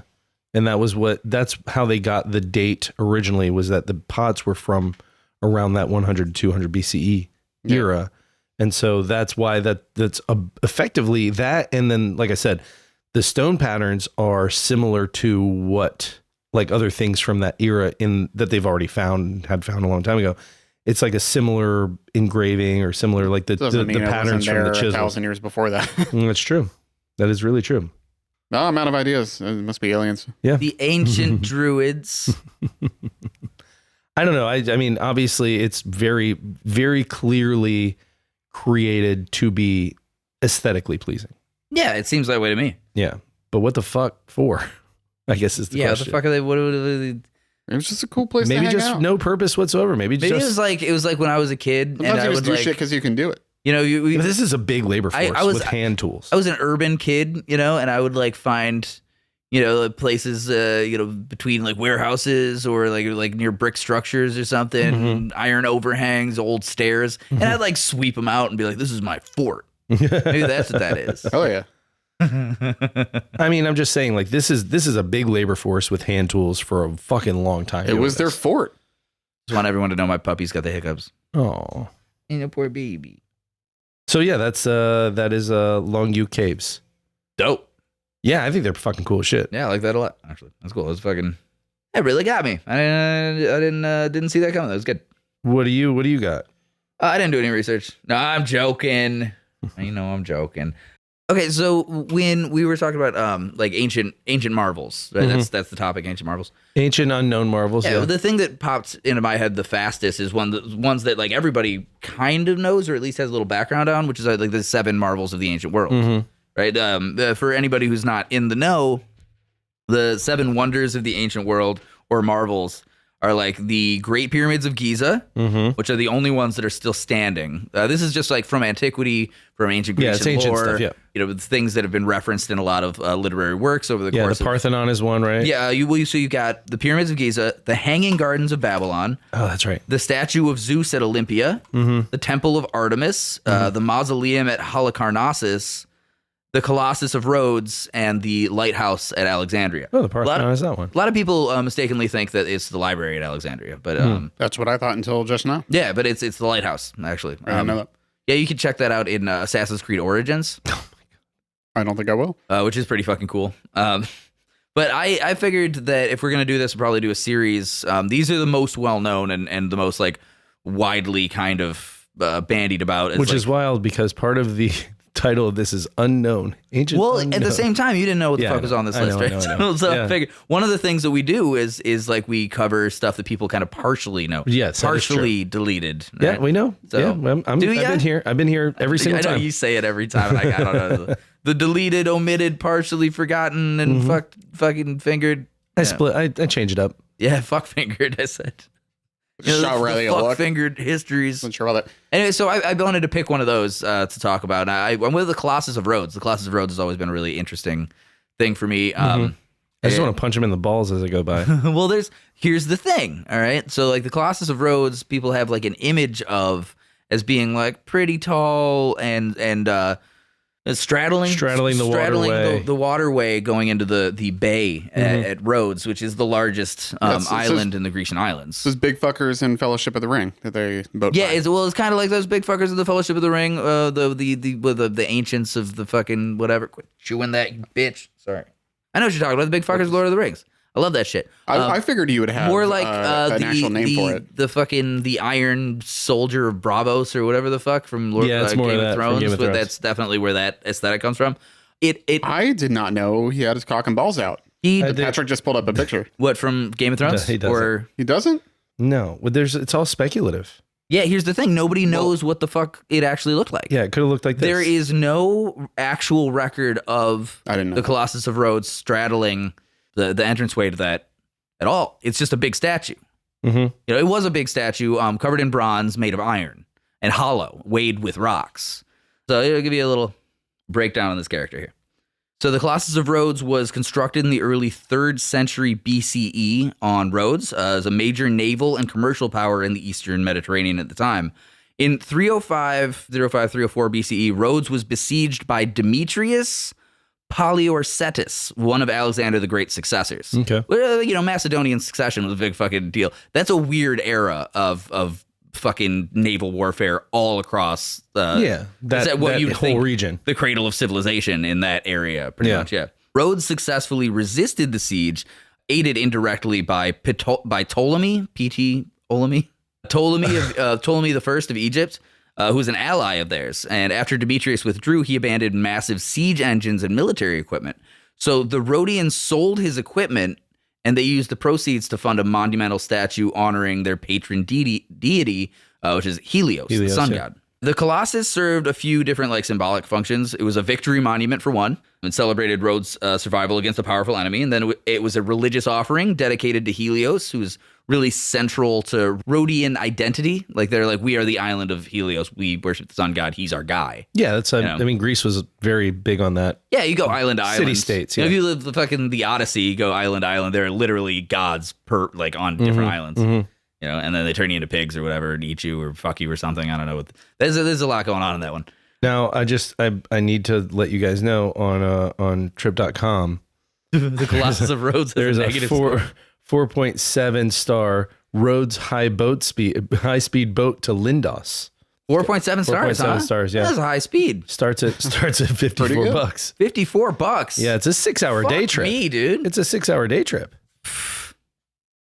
And that's how they got the date originally, was that the pots were from around that 100 to 200 BCE era. And so that's why that's effectively that. And then, like I said, the stone patterns are similar to what like other things from that era in that they've already had found a long time ago. It's like a similar engraving or similar like the patterns from the chisel. 1,000 years before that. That's true. That is really true. No, I'm out of ideas. It must be aliens. Yeah. The ancient druids. I don't know. I mean, obviously, it's very, very clearly created to be aesthetically pleasing. Yeah, it seems that way to me. Yeah. But what the fuck for? I guess is the question. What the fuck are they? What are they? It was just a cool place to hang just out. no purpose whatsoever. Maybe it was like when I was a kid. Sometimes and you I just would do shit because you can do it. You know, this is a big labor force with hand tools. I was an urban kid, you know, and I would like find, you know, places, you know, between like warehouses or like near brick structures or something, iron overhangs, old stairs, and I'd like sweep them out and be like, "This is my fort." Maybe that's what that is. Oh yeah. I mean, I'm just saying, like this is a big labor force with hand tools for a fucking long time. It was their fort. Just want everyone to know my puppy's got the hiccups. Oh, And a poor baby. so yeah, that is Longview Caves. Dope. Yeah, I think they're fucking cool as shit. Yeah, I like that a lot. Actually, that's cool. That's fucking. It really got me. I didn't see that coming. That was good. What do you got? I didn't do any research. No, I'm joking. You know, I'm joking. Okay, so when we were talking about like ancient marvels, right? That's the topic, ancient marvels. Ancient unknown marvels. Yeah, Yeah. the thing that popped into my head the fastest is one of the ones that like everybody kind of knows or at least has a little background on, which is like the 7 marvels of the ancient world. Right? For anybody who's not in the know, the 7 wonders of the ancient world or marvels are like the Great Pyramids of Giza, which are the only ones that are still standing. This is just like from antiquity, from ancient Greece it's ancient lore, stuff, yeah. You know, things that have been referenced in a lot of literary works over the Yeah, course the Parthenon is one, right? Yeah, so you got the Pyramids of Giza, the Hanging Gardens of Babylon. Oh, that's right. The statue of Zeus at Olympia, the Temple of Artemis, the Mausoleum at Halicarnassus, the Colossus of Rhodes, and the Lighthouse at Alexandria. Oh, the Parthenon is that one. A lot of people mistakenly think that it's the library at Alexandria, but That's what I thought until just now. yeah, but it's the Lighthouse actually. I didn't know that. Yeah, you can check that out in Assassin's Creed Origins. I don't think I will. Which is pretty fucking cool. But I figured that if we're going to do this, we'll probably do a series. These are the most well-known and the most like widely kind of bandied about. Which like, is wild because part of the title of this is unknown. Ancient well, unknown. at the same time, you didn't know what the Yeah, fuck was on this list, right? I know. So Yeah. I figured one of the things that we do is like we cover stuff that people kind of partially know. Yes, that is partially deleted. Yeah, right? we know. So, yeah, I've been here. I've been here every single I know time. you say it every time. I don't know. The deleted, omitted, partially forgotten, and fucking fingered. I Yeah. split. I change it up. Yeah, fuck fingered. I said. Shot Riley a look. Fuck fingered histories. Wasn't sure about that. Anyway, so I wanted to pick one of those to talk about. I'm with the Colossus of Rhodes. The Colossus of Rhodes has always been a really interesting thing for me. I just want to punch him in the balls as I go by. Well, here's the thing. All right, so like the Colossus of Rhodes, people have like an image of as being like pretty tall and straddling the waterway going into the bay at Rhodes, which is the largest island in the Grecian islands. Those big fuckers in Fellowship of the Ring that they boat by. Yeah, it's kind of like those big fuckers of the Fellowship of the Ring, the ancients of the fucking whatever. Quit chewing that, you bitch. Sorry, I know what you're talking about. The big fuckers, of Lord of the Rings. I love that shit. I figured you would have more like an actual name for it. The Iron Soldier of Bravos or whatever the fuck from Yeah, it's more Game of of that from Thrones. Game of But Thrones. that's definitely where that aesthetic comes from. I did not know he had his cock and balls out. Patrick just pulled up a picture. What from Game of Thrones? He doesn't. Or He doesn't? No, but it's all speculative. yeah, here's the thing: nobody knows what the fuck it actually looked like. Yeah, it could have looked like this. There is no actual record of I didn't know the that. Colossus of Rhodes straddling the entranceway to that at all. It's just a big statue. Mhm. You know, it was a big statue covered in bronze, made of iron, and hollow, weighed with rocks. So it'll give you a little breakdown on this character here. So the Colossus of Rhodes was constructed in the early 3rd century BCE on Rhodes as a major naval and commercial power in the Eastern Mediterranean at the time. In 305 BCE, Rhodes was besieged by Demetrius Poliorcetus, one of Alexander the Great's successors. Okay. Well, you know, Macedonian succession was a big fucking deal. That's a weird era of fucking naval warfare all across that what that you'd whole think region. the cradle of civilization in that area, pretty Yeah. much. Yeah. Rhodes successfully resisted the siege, aided indirectly by Ptolemy, Ptolemy the First of Egypt, who was an ally of theirs. And after Demetrius withdrew, he abandoned massive siege engines and military equipment. So the Rhodians sold his equipment, and they used the proceeds to fund a monumental statue honoring their patron deity, which is Helios, the sun god. The Colossus served a few different symbolic functions. It was a victory monument for one, and celebrated Rhodes' survival against a powerful enemy. And then it was a religious offering dedicated to Helios, who's really central to Rhodian identity. They're like, we are the island of Helios. We worship the sun god. He's our guy. Yeah, that's. I mean, Greece was very big on that. Yeah, you go island to island. City-states. Yeah. If you live the Odyssey, you go island to island. There are literally gods on different islands. Mm-hmm. And then they turn you into pigs or whatever and eat you or fuck you or something. I don't know. There's a lot going on in that one. Now, I need to let you guys know on trip.com. The Colossus of Rhodes there's a a negative 4.7 star Rhodes high speed boat to Lindos. 4.7 stars, 4.7 stars, yeah. That's a high speed. Starts at $54. $54. Yeah, it's a 6-hour day trip. Me, dude. It's a 6-hour day trip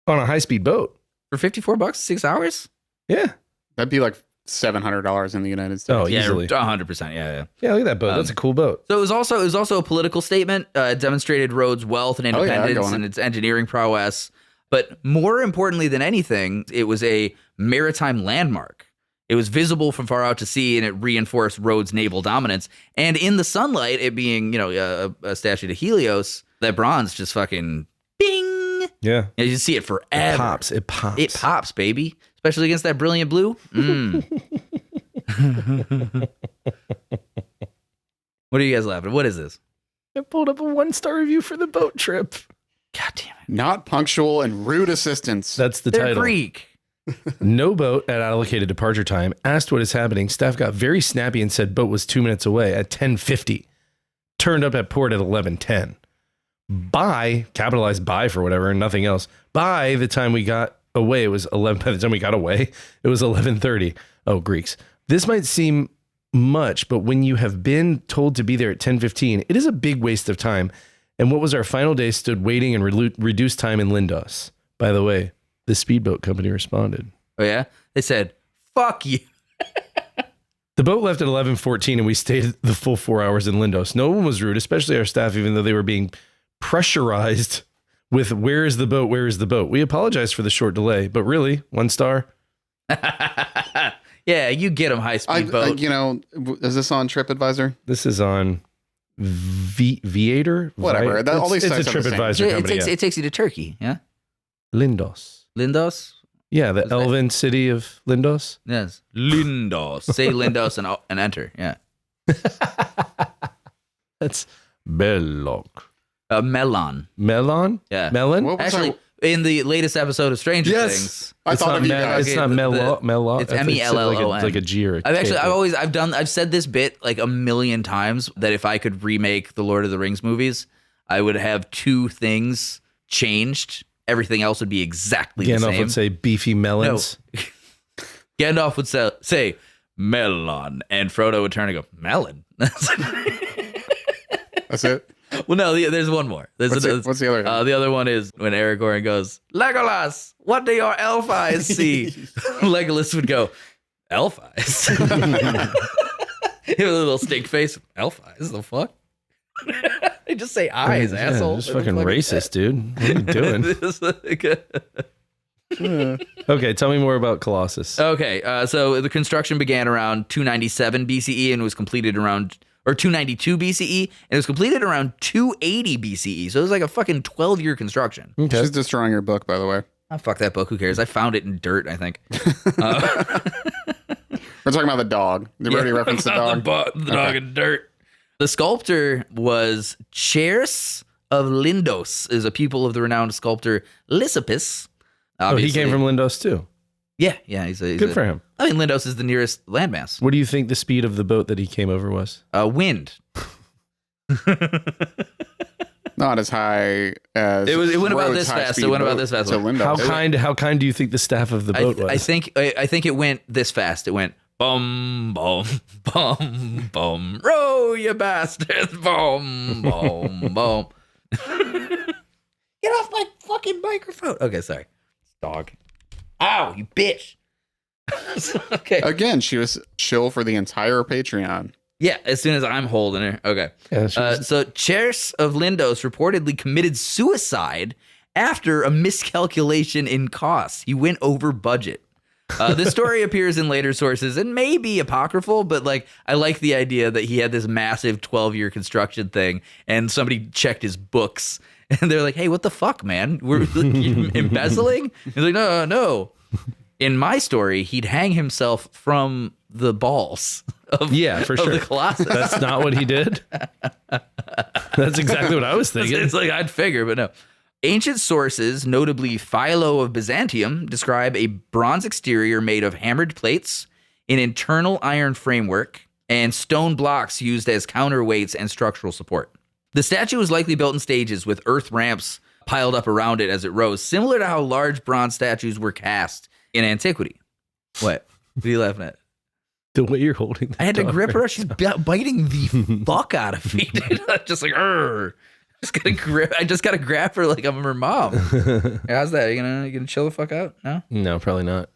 on a high speed boat. For $54, 6 hours? Yeah. That'd be like $700 in the United States. Oh, easily. 100%. Yeah. Yeah, look at that boat. That's a cool boat. So it was also a political statement. It demonstrated Rhodes' wealth and independence and its engineering prowess. But more importantly than anything, it was a maritime landmark. It was visible from far out to sea, and it reinforced Rhodes' naval dominance. And in the sunlight, it being a statue to Helios, that bronze just fucking bing. Yeah. You see it forever. It pops, baby. Especially against that brilliant blue. What are you guys laughing at? What is this? I pulled up a 1-star review for the boat trip. God damn it. Not punctual and rude assistance. That's the They're title. Greek. No boat at allocated departure time. Asked what is happening. Staff got very snappy and said boat was 2 minutes away at 10:50. Turned up at port at 11:10. Capitalized by for whatever and nothing else. By the time we got away, it was 11. By the time we got away, it was 11:30. Oh, Greeks. This might seem much, but when you have been told to be there at 10:15, it is a big waste of time. And what was our final day stood waiting and reduced time in Lindos. By the way, the speedboat company responded. Oh, yeah? They said, fuck you. The boat left at 11:14 and we stayed the full 4 hours in Lindos. No one was rude, especially our staff, even though they were being pressurized with where is the boat? Where is the boat? We apologize for the short delay, but really, 1 star. Yeah, you get them high speed boat. Is this on TripAdvisor? This is on Viator? Whatever. All these sites it's a are the same. TripAdvisor company. It takes you to Turkey, yeah? Lindos. Lindos? Yeah, the elven city of Lindos. Yes. Lindos. Say Lindos and enter, yeah. That's Belloc. Melon. Melon? Yeah. Melon? Actually, in the latest episode of Stranger Things, I thought of you guys. It's not Melon. It's Mellon. It's like a G or a I've said this bit like a million times that if I could remake the Lord of the Rings movies, I would have 2 things changed. Everything else would be exactly the same. Gandalf would say beefy melons. No. Gandalf would say melon, and Frodo would turn and go, melon. That's it? Well, no, there's one more. What's the other one? The other one is when Aragorn goes, Legolas, what do your elf eyes see? Legolas would go, elf eyes? He had a little stink face. Elf eyes? The fuck? They just say eyes, asshole. Just fucking racist, dude. What are you doing? Okay, tell me more about Colossus. Okay, so the construction began around 297 BCE and was completed around, or 292 BCE, and it was completed around 280 BCE. So it was like a fucking 12-year construction. Okay. She's destroying your book, by the way. Oh, fuck that book. Who cares? I found it in dirt, I think. We're talking about the dog. They already referenced the dog. The dog in dirt. The sculptor was Charis of Lindos, is a pupil of the renowned sculptor Lysippus. Oh, he came from Lindos too. Yeah. He's Good for him. I mean, Lindos is the nearest landmass. What do you think the speed of the boat that he came over was? Wind. Not as high as it went about Rhodes' this fast. high-speed It went about boat this fast. to Lindos. How kind do you think the staff of the boat was? I think it went this fast. It went Bum, bum, bum, bum. Row, you bastards. Bum, bum, bum. Get off my fucking microphone. Okay, sorry. Dog. Ow, you bitch. Okay. Again, she was chill for the entire Patreon. Yeah, as soon as I'm holding her. Okay. Yeah, So Chers of Lindos reportedly committed suicide after a miscalculation in costs. He went over budget. This story appears in later sources and may be apocryphal, but like I like the idea that he had this massive 12-year construction thing and somebody checked his books and they're like, hey, what the fuck, man? We're embezzling? He's like, no. In my story, he'd hang himself from the balls of, for sure. the Colossus. That's not what he did. That's exactly what I was thinking. It's like I'd figure, but no. Ancient sources, notably Philo of Byzantium, describe a bronze exterior made of hammered plates, an internal iron framework, and stone blocks used as counterweights and structural support. The statue was likely built in stages with earth ramps piled up around it as it rose, similar to how large bronze statues were cast in antiquity. What? What are you laughing at? The way you're holding that I had to dog grip her. right She's biting the fuck out of me. Just like, I just gotta grab her like I'm her mom. How's that? You gonna chill the fuck out? No? No, probably not.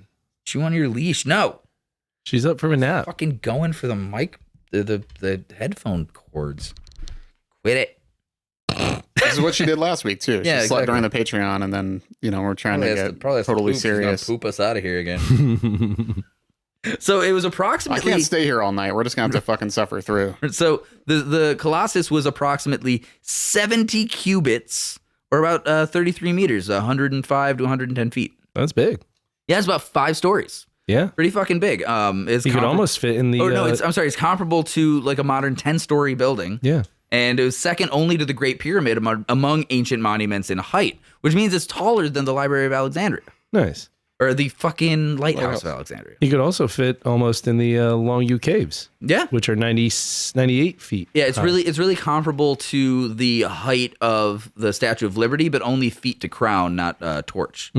Chew on your leash. No. She's up from a nap. Fucking going for the mic, the headphone cords. Quit it. This is what she did last week too. She Yeah, slept exactly. during the Patreon, and then we're trying Probably to has get probably has to totally poop. She's gonna serious. poop us out of here again. So it was I approximately. can't stay here all night. We're just gonna have to fucking suffer through. So the Colossus was approximately 70 cubits, or about 33 meters, 105 to 110 feet. That's big. Yeah, it's about 5 stories. Yeah. Pretty fucking big. It's You could almost fit in the. Oh no, I'm sorry. It's comparable to like a modern 10-story building. Yeah. And it was second only to the Great Pyramid among ancient monuments in height, which means it's taller than the Library of Alexandria Nice. or the fucking Lighthouse of Alexandria. You could also fit almost in the Longview Caves, Yeah. which are 98 feet. Yeah, it's high. really comparable to the height of the Statue of Liberty, but only feet to crown, not torch.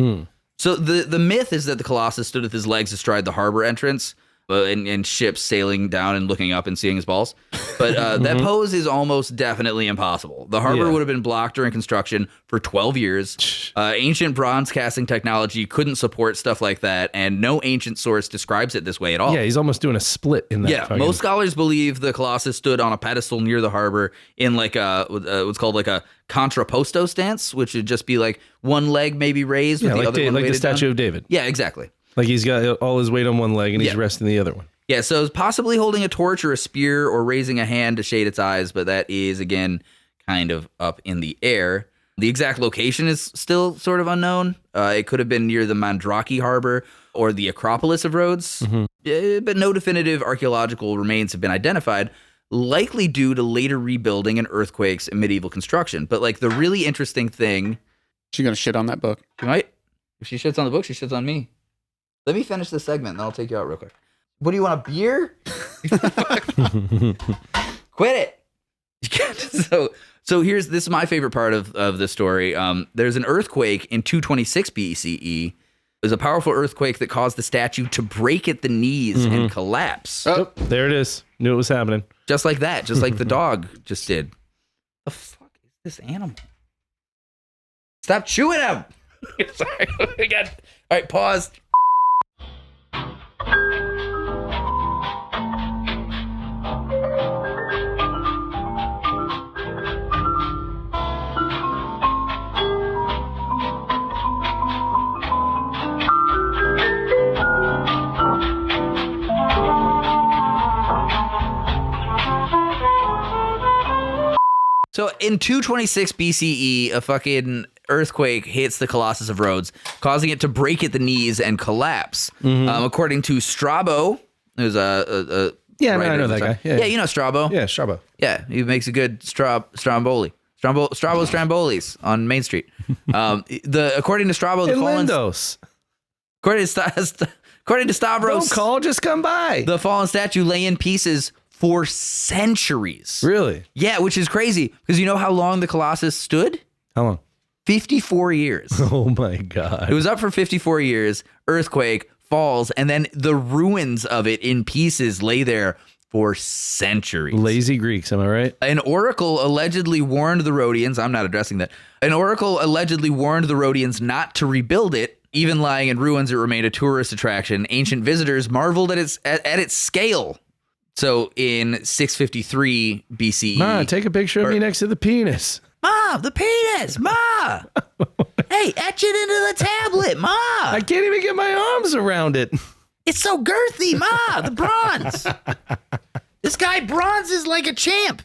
So the myth is that the Colossus stood with his legs astride the harbor entrance, and ships sailing down and looking up and seeing his balls. But that pose is almost definitely impossible. The harbor would have been blocked during construction for 12 years. Ancient bronze casting technology couldn't support stuff like that, and no ancient source describes it this way at all. Yeah, he's almost doing a split in that. Yeah, fucking- most scholars believe the Colossus stood on a pedestal near the harbor in like a what's called like a contrapposto stance, which would just be like one leg maybe raised with Yeah, the like, other one like the weighted Statue down. of David. Yeah, exactly. Like he's got all his weight on one leg and he's Yeah. resting the other one. Yeah, so it's possibly holding a torch or a spear or raising a hand to shade its eyes, but that is, again, kind of up in the air. The exact location is still sort of unknown. It could have been near the Mandrake Harbor or the Acropolis of Rhodes, but no definitive archaeological remains have been identified, likely due to later rebuilding and earthquakes and medieval construction. But like the really interesting thing, She gonna shit on that book. she might, if she shits on the book, she shits on me. Let me finish this segment, and then I'll take you out real quick. What do you want, a beer? Quit it. So this is my favorite part of this story. There's an earthquake in 226 BCE. There's a powerful earthquake that caused the statue to break at the knees and collapse. Oh, There it is. Knew it was happening. Just like that, just like the dog just did. The fuck is this animal? Stop chewing him. Sorry. All right, pause. So in 226 BCE, a fucking earthquake hits the Colossus of Rhodes, causing it to break at the knees and collapse. According to Strabo, who's a Yeah, no, writer I know at the that time. guy. Yeah. You know Strabo. Yeah, Strabo. Yeah, he makes a good Stromboli. Strabo Strambolis on Main Street. According to Strabo, the In fallen Lindos. according to Stavros, Don't call, just come by. the fallen statue lay in pieces for centuries. Really? Yeah, which is crazy because you know how long the Colossus stood? How long? 54 years. Oh my God. It was up for 54 years. Earthquake falls, and then the ruins of it in pieces lay there for centuries. Lazy Greeks, am I right? An oracle allegedly warned the Rhodians, I'm not addressing that. An oracle allegedly warned the Rhodians not to rebuild it. Even lying in ruins, it remained a tourist attraction. Ancient visitors marveled at its scale. So in 653 BCE. Ma, take a picture of me next to the penis. Ma, the penis, Ma. Hey, etch it into the tablet, Ma. I can't even get my arms around it. It's so girthy, Ma, the bronze. This guy bronzes like a champ.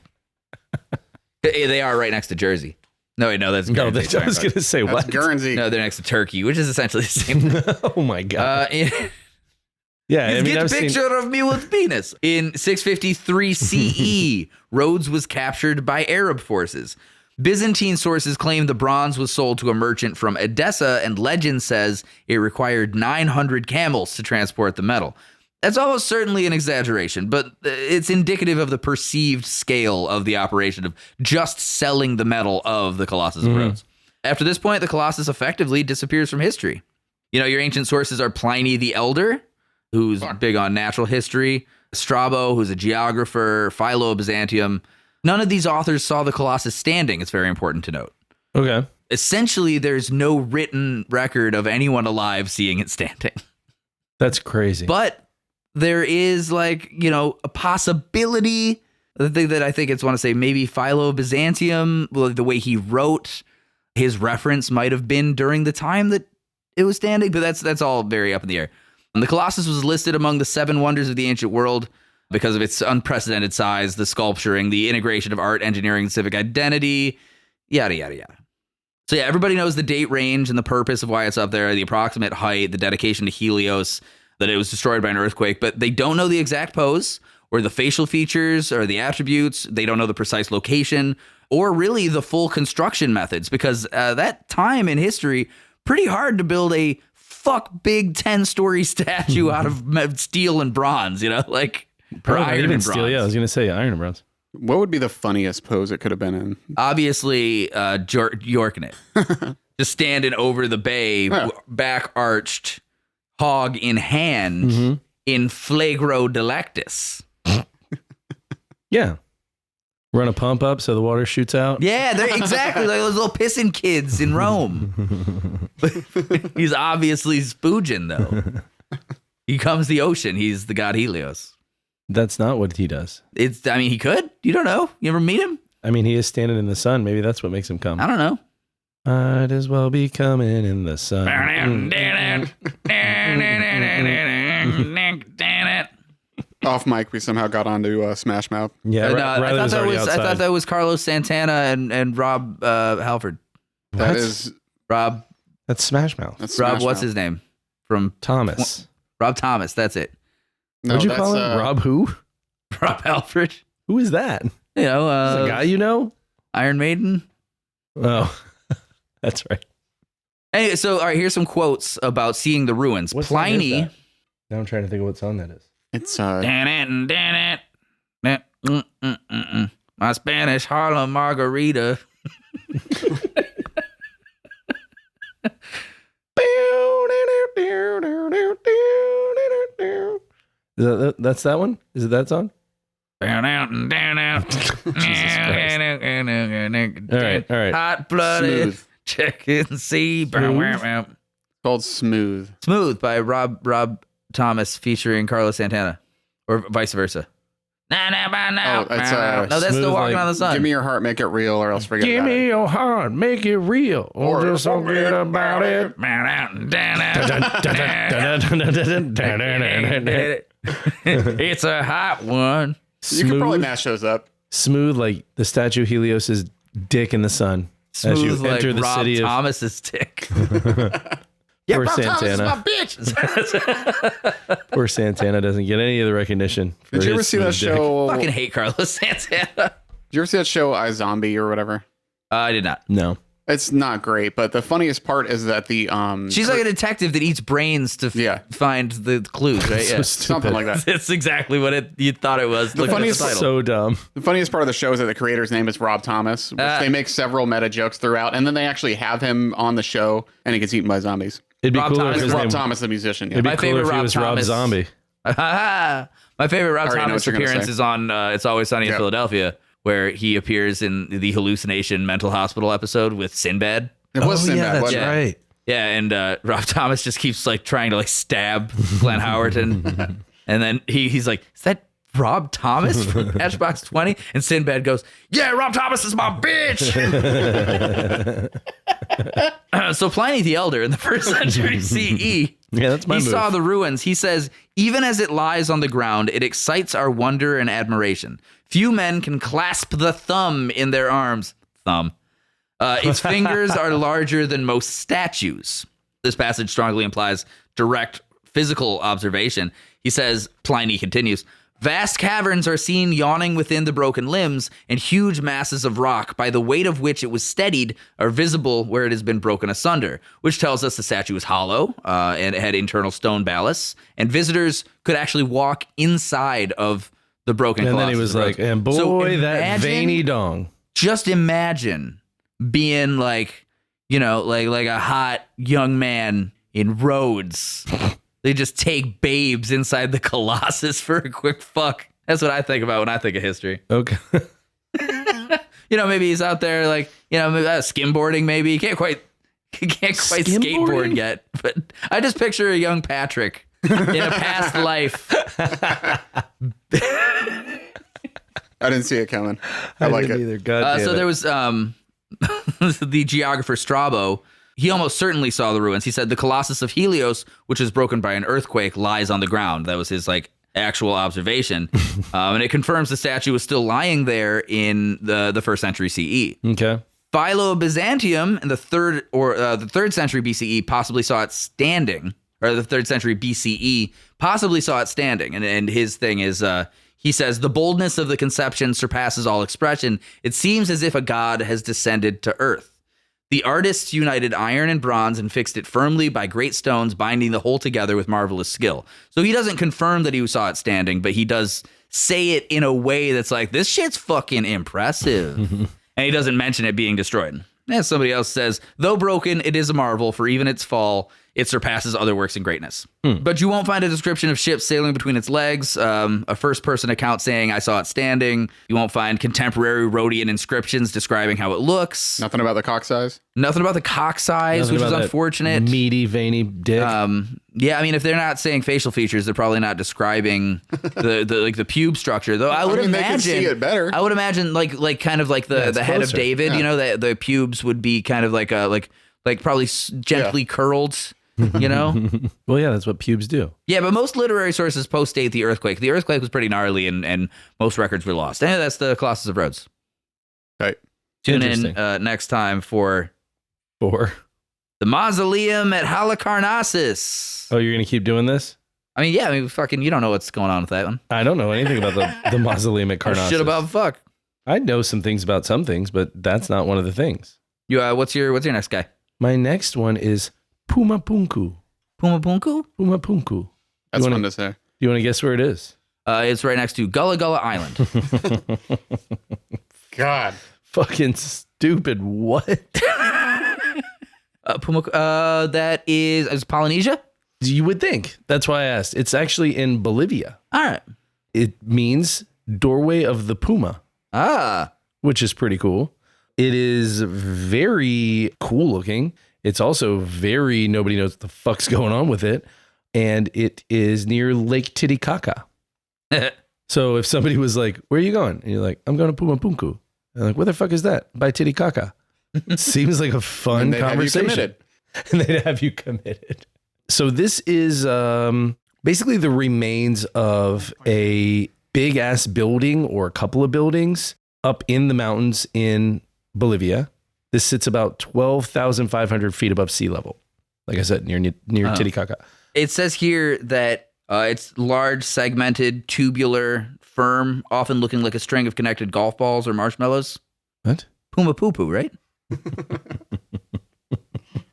They are right next to Jersey. No, wait, no, that's Guernsey. I was going to say, That's what? Guernsey. No, they're next to Turkey, which is essentially the same thing. Oh, my God. Yeah, I mean, Get I've a picture of me with penis. In 653 CE, Rhodes was captured by Arab forces. Byzantine sources claim the bronze was sold to a merchant from Edessa, and legend says it required 900 camels to transport the metal. That's almost certainly an exaggeration, but it's indicative of the perceived scale of the operation of just selling the metal of the Colossus of Rhodes. After this point, the Colossus effectively disappears from history. You know, your ancient sources are Pliny the Elder, who's big on natural history, Strabo, who's a geographer, Philo of Byzantium. None of these authors saw the Colossus standing, it's very important to note. Okay. Essentially, there's no written record of anyone alive seeing it standing. That's crazy. But there is, like, you know, a possibility. The thing that I think it's want to say, maybe Philo of Byzantium, well, the way he wrote, his reference might have been during the time that it was standing, but that's all very up in the air. And the Colossus was listed among the 7 wonders of the ancient world because of its unprecedented size, the sculpturing, the integration of art, engineering, civic identity, yada, yada, yada. So yeah, everybody knows the date range and the purpose of why it's up there, the approximate height, the dedication to Helios, that it was destroyed by an earthquake, but they don't know the exact pose or the facial features or the attributes. They don't know the precise location or really the full construction methods, because that time in history, pretty hard to build a big 10-story statue out of steel and bronze, you know, like or iron even and steel. bronze. Yeah, I was going to say iron and bronze. What would be the funniest pose it could have been in? Obviously, Yorknet. Just standing over the bay, back arched, hog in hand, in flagro delectus. Yeah. Run a pump up so the water shoots out. Yeah, they're exactly like those little pissing kids in Rome. He's obviously spooging, though. He comes the ocean. He's the god Helios. That's not what he does. I mean, he could. You don't know. You ever meet him? I mean, he is standing in the sun. Maybe that's what makes him come. I don't know. Might as well be coming in the sun. Off mic, we somehow got onto Smash Mouth. Yeah, I thought that was Carlos Santana and Rob Halford. That's Rob. That's Smash Mouth. That's Rob. Smash What's Mouth. his name? From Thomas. Rob Thomas. That's it. No, What'd you call him? Rob who? Rob Halford. Who is that? You know, Is a guy you know? Iron Maiden. Oh, that's right. Anyway, so all right, here's some quotes about seeing the ruins. What song is Pliny. that? Now I'm trying to think of what song that is. It's My Spanish Harlem Margarita. That's that one? Is it that song? All right. Hot blooded. Smooth. Check and see. called Smooth. Smooth by Rob Thomas featuring Carlos Santana, or vice versa. Oh, it's No, that's Smooth still Walking like, on the Sun. Give me your heart, make it real, or else forget Give about me it. your heart, make it real, or just forget about it. It's a hot one. You could probably mash those up. Smooth like the statue of Helios's dick in the sun as you Smooth like enter the Rob city of Thomas's dick. Poor Santana. Bitch. Poor Santana doesn't get any of the recognition. For Did you ever his see that smooth dick. show? Fucking hate Carlos Santana. Did you ever see that show iZombie or whatever? I did not. No. It's not great, but the funniest part is that the She's like a detective that eats brains to find the clues, right? So Yeah. stupid. something like that. That's exactly what you thought it was. The funniest- title. So dumb. The funniest part of the show is that the creator's name is Rob Thomas, which they make several meta jokes throughout, and then they actually have him on the show, and he gets eaten by zombies. It'd be Rob cooler Thomas if It's his Rob name, Thomas, the musician. Yeah. it'd be My cooler favorite if he Rob was Rob Thomas- Zombie. My favorite Rob already know Thomas what you're gonna appearance say. is on It's Always Sunny in Yeah. Philadelphia, where he appears in the hallucination mental hospital episode with Sinbad. It was Sinbad, yeah, that's wasn't it? right. Yeah, and Rob Thomas just keeps like trying to like stab Glenn Howerton, and then he's like, "Is that Rob Thomas from Matchbox 20?" And Sinbad goes, "Yeah, Rob Thomas is my bitch." So Pliny the Elder in the 1st century CE, Yeah, that's my he move. saw the ruins. He says, "Even as it lies on the ground, it excites our wonder and admiration. Few men can clasp the thumb in their arms." Thumb. Its fingers are larger than most statues. This passage strongly implies direct physical observation. He says, Pliny continues, "Vast caverns are seen yawning within the broken limbs, and huge masses of rock, by the weight of which it was steadied, are visible where it has been broken asunder," which tells us the statue is hollow and it had internal stone ballasts, and visitors could actually walk inside of the broken And then he Colossus was of like, Rhodes. and boy, So that imagine- veiny dong. Just imagine being like, like a hot young man in Rhodes. They just take babes inside the Colossus for a quick fuck. That's what I think about when I think of history. Okay. Maybe he's out there like, maybe skimboarding. Maybe he can't quite Skimboarding? skateboard yet. But I just picture a young Patrick in a past life. I didn't see it coming. I like didn't it. either. God damn So it. there was the geographer Strabo. He almost certainly saw the ruins. He said the Colossus of Helios, which was broken by an earthquake, lies on the ground. That was his actual observation, and it confirms the statue was still lying there in the 1st century CE. Okay. Philo-Byzantium in the third century BCE possibly saw it standing, or the 3rd century BCE possibly saw it standing. And his thing is, he says, "The boldness of the conception surpasses all expression. It seems as if a god has descended to earth. The artists united iron and bronze and fixed it firmly by great stones, binding the whole together with marvelous skill." So he doesn't confirm that he saw it standing, but he does say it in a way that's like, this shit's fucking impressive. And he doesn't mention it being destroyed. As somebody else says, "Though broken, it is a marvel, for even its fall, it surpasses other works in greatness." But you won't find a description of ships sailing between its legs, a first-person account saying, "I saw it standing." You won't find contemporary Rhodian inscriptions describing how it looks. Nothing about the cock size. Nothing about the cock size, Nothing which is about that unfortunate. Meaty, veiny dick. Yeah, I mean, if they're not saying facial features, they're probably not describing the pube structure. Though I would mean, they imagine can see it better. I would imagine like kind of like the it's head of closer. David. Yeah. The pubes would be kind of like probably gently curled. Well, yeah, that's what pubes do. Yeah, but most literary sources post-date the earthquake. The earthquake was pretty gnarly, and most records were lost. And that's the Colossus of Rhodes. Right. Tune in Interesting. next time for Or, the mausoleum at Halicarnassus. oh, you're going to keep doing this? I mean, yeah, fucking, you don't know what's going on with that one. I don't know anything about the mausoleum at Carnassus. Shit about fuck. I know some things about some things, but that's not one of the things. You, what's your next guy? My next one is Pumapunku. Pumapunku? Pumapunku. That's wanna- fun to say. You want to guess where it is? It's right next to Gullah Gullah Island. God. Fucking stupid. What? That is Polynesia? You would think. That's why I asked. It's actually in Bolivia. All right. It means doorway of the puma, which is pretty cool. It is very cool looking. It's also very, nobody knows what the fuck's going on with it. And it is near Lake Titicaca. So if somebody was like, "Where are you going?" And you're like, "I'm going to Pumapunku." And like, "Where the fuck is that?" "By Titicaca." Seems like a fun And they'd have you conversation. committed. And they'd have you committed. So this is basically the remains of a big ass building or a couple of buildings up in the mountains in Bolivia. This sits about 12,500 feet above sea level. Like I said, near Titicaca. It says here that it's large, segmented, tubular, firm, often looking like a string of connected golf balls or marshmallows. What? Puma poo poo, right?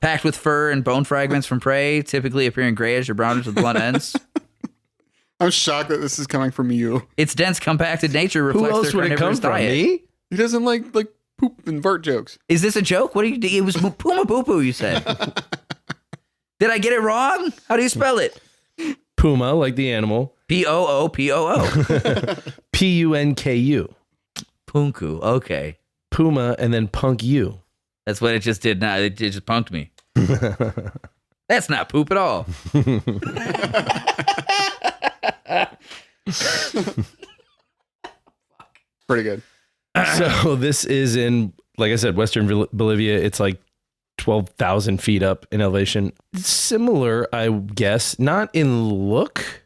Packed with fur and bone fragments from prey, typically appearing grayish or brownish with blunt ends. I'm shocked that this is coming from you. Its dense, compacted nature reflects Who else their would it come carnivorous from? diet. Me? He doesn't like poop and vert jokes. Is this a joke? What do you? It was Puma poo poo. You said Did I get it wrong? How do you spell it? Puma, like the animal. P-O-O-P-O-O. Punku. Punku. Okay. Puma and then punk you. That's what it just did now. It just punked me. That's not poop at all. Pretty good. So this is in, like I said, Western Bolivia. It's like 12,000 feet up in elevation. Similar, I guess, not in look,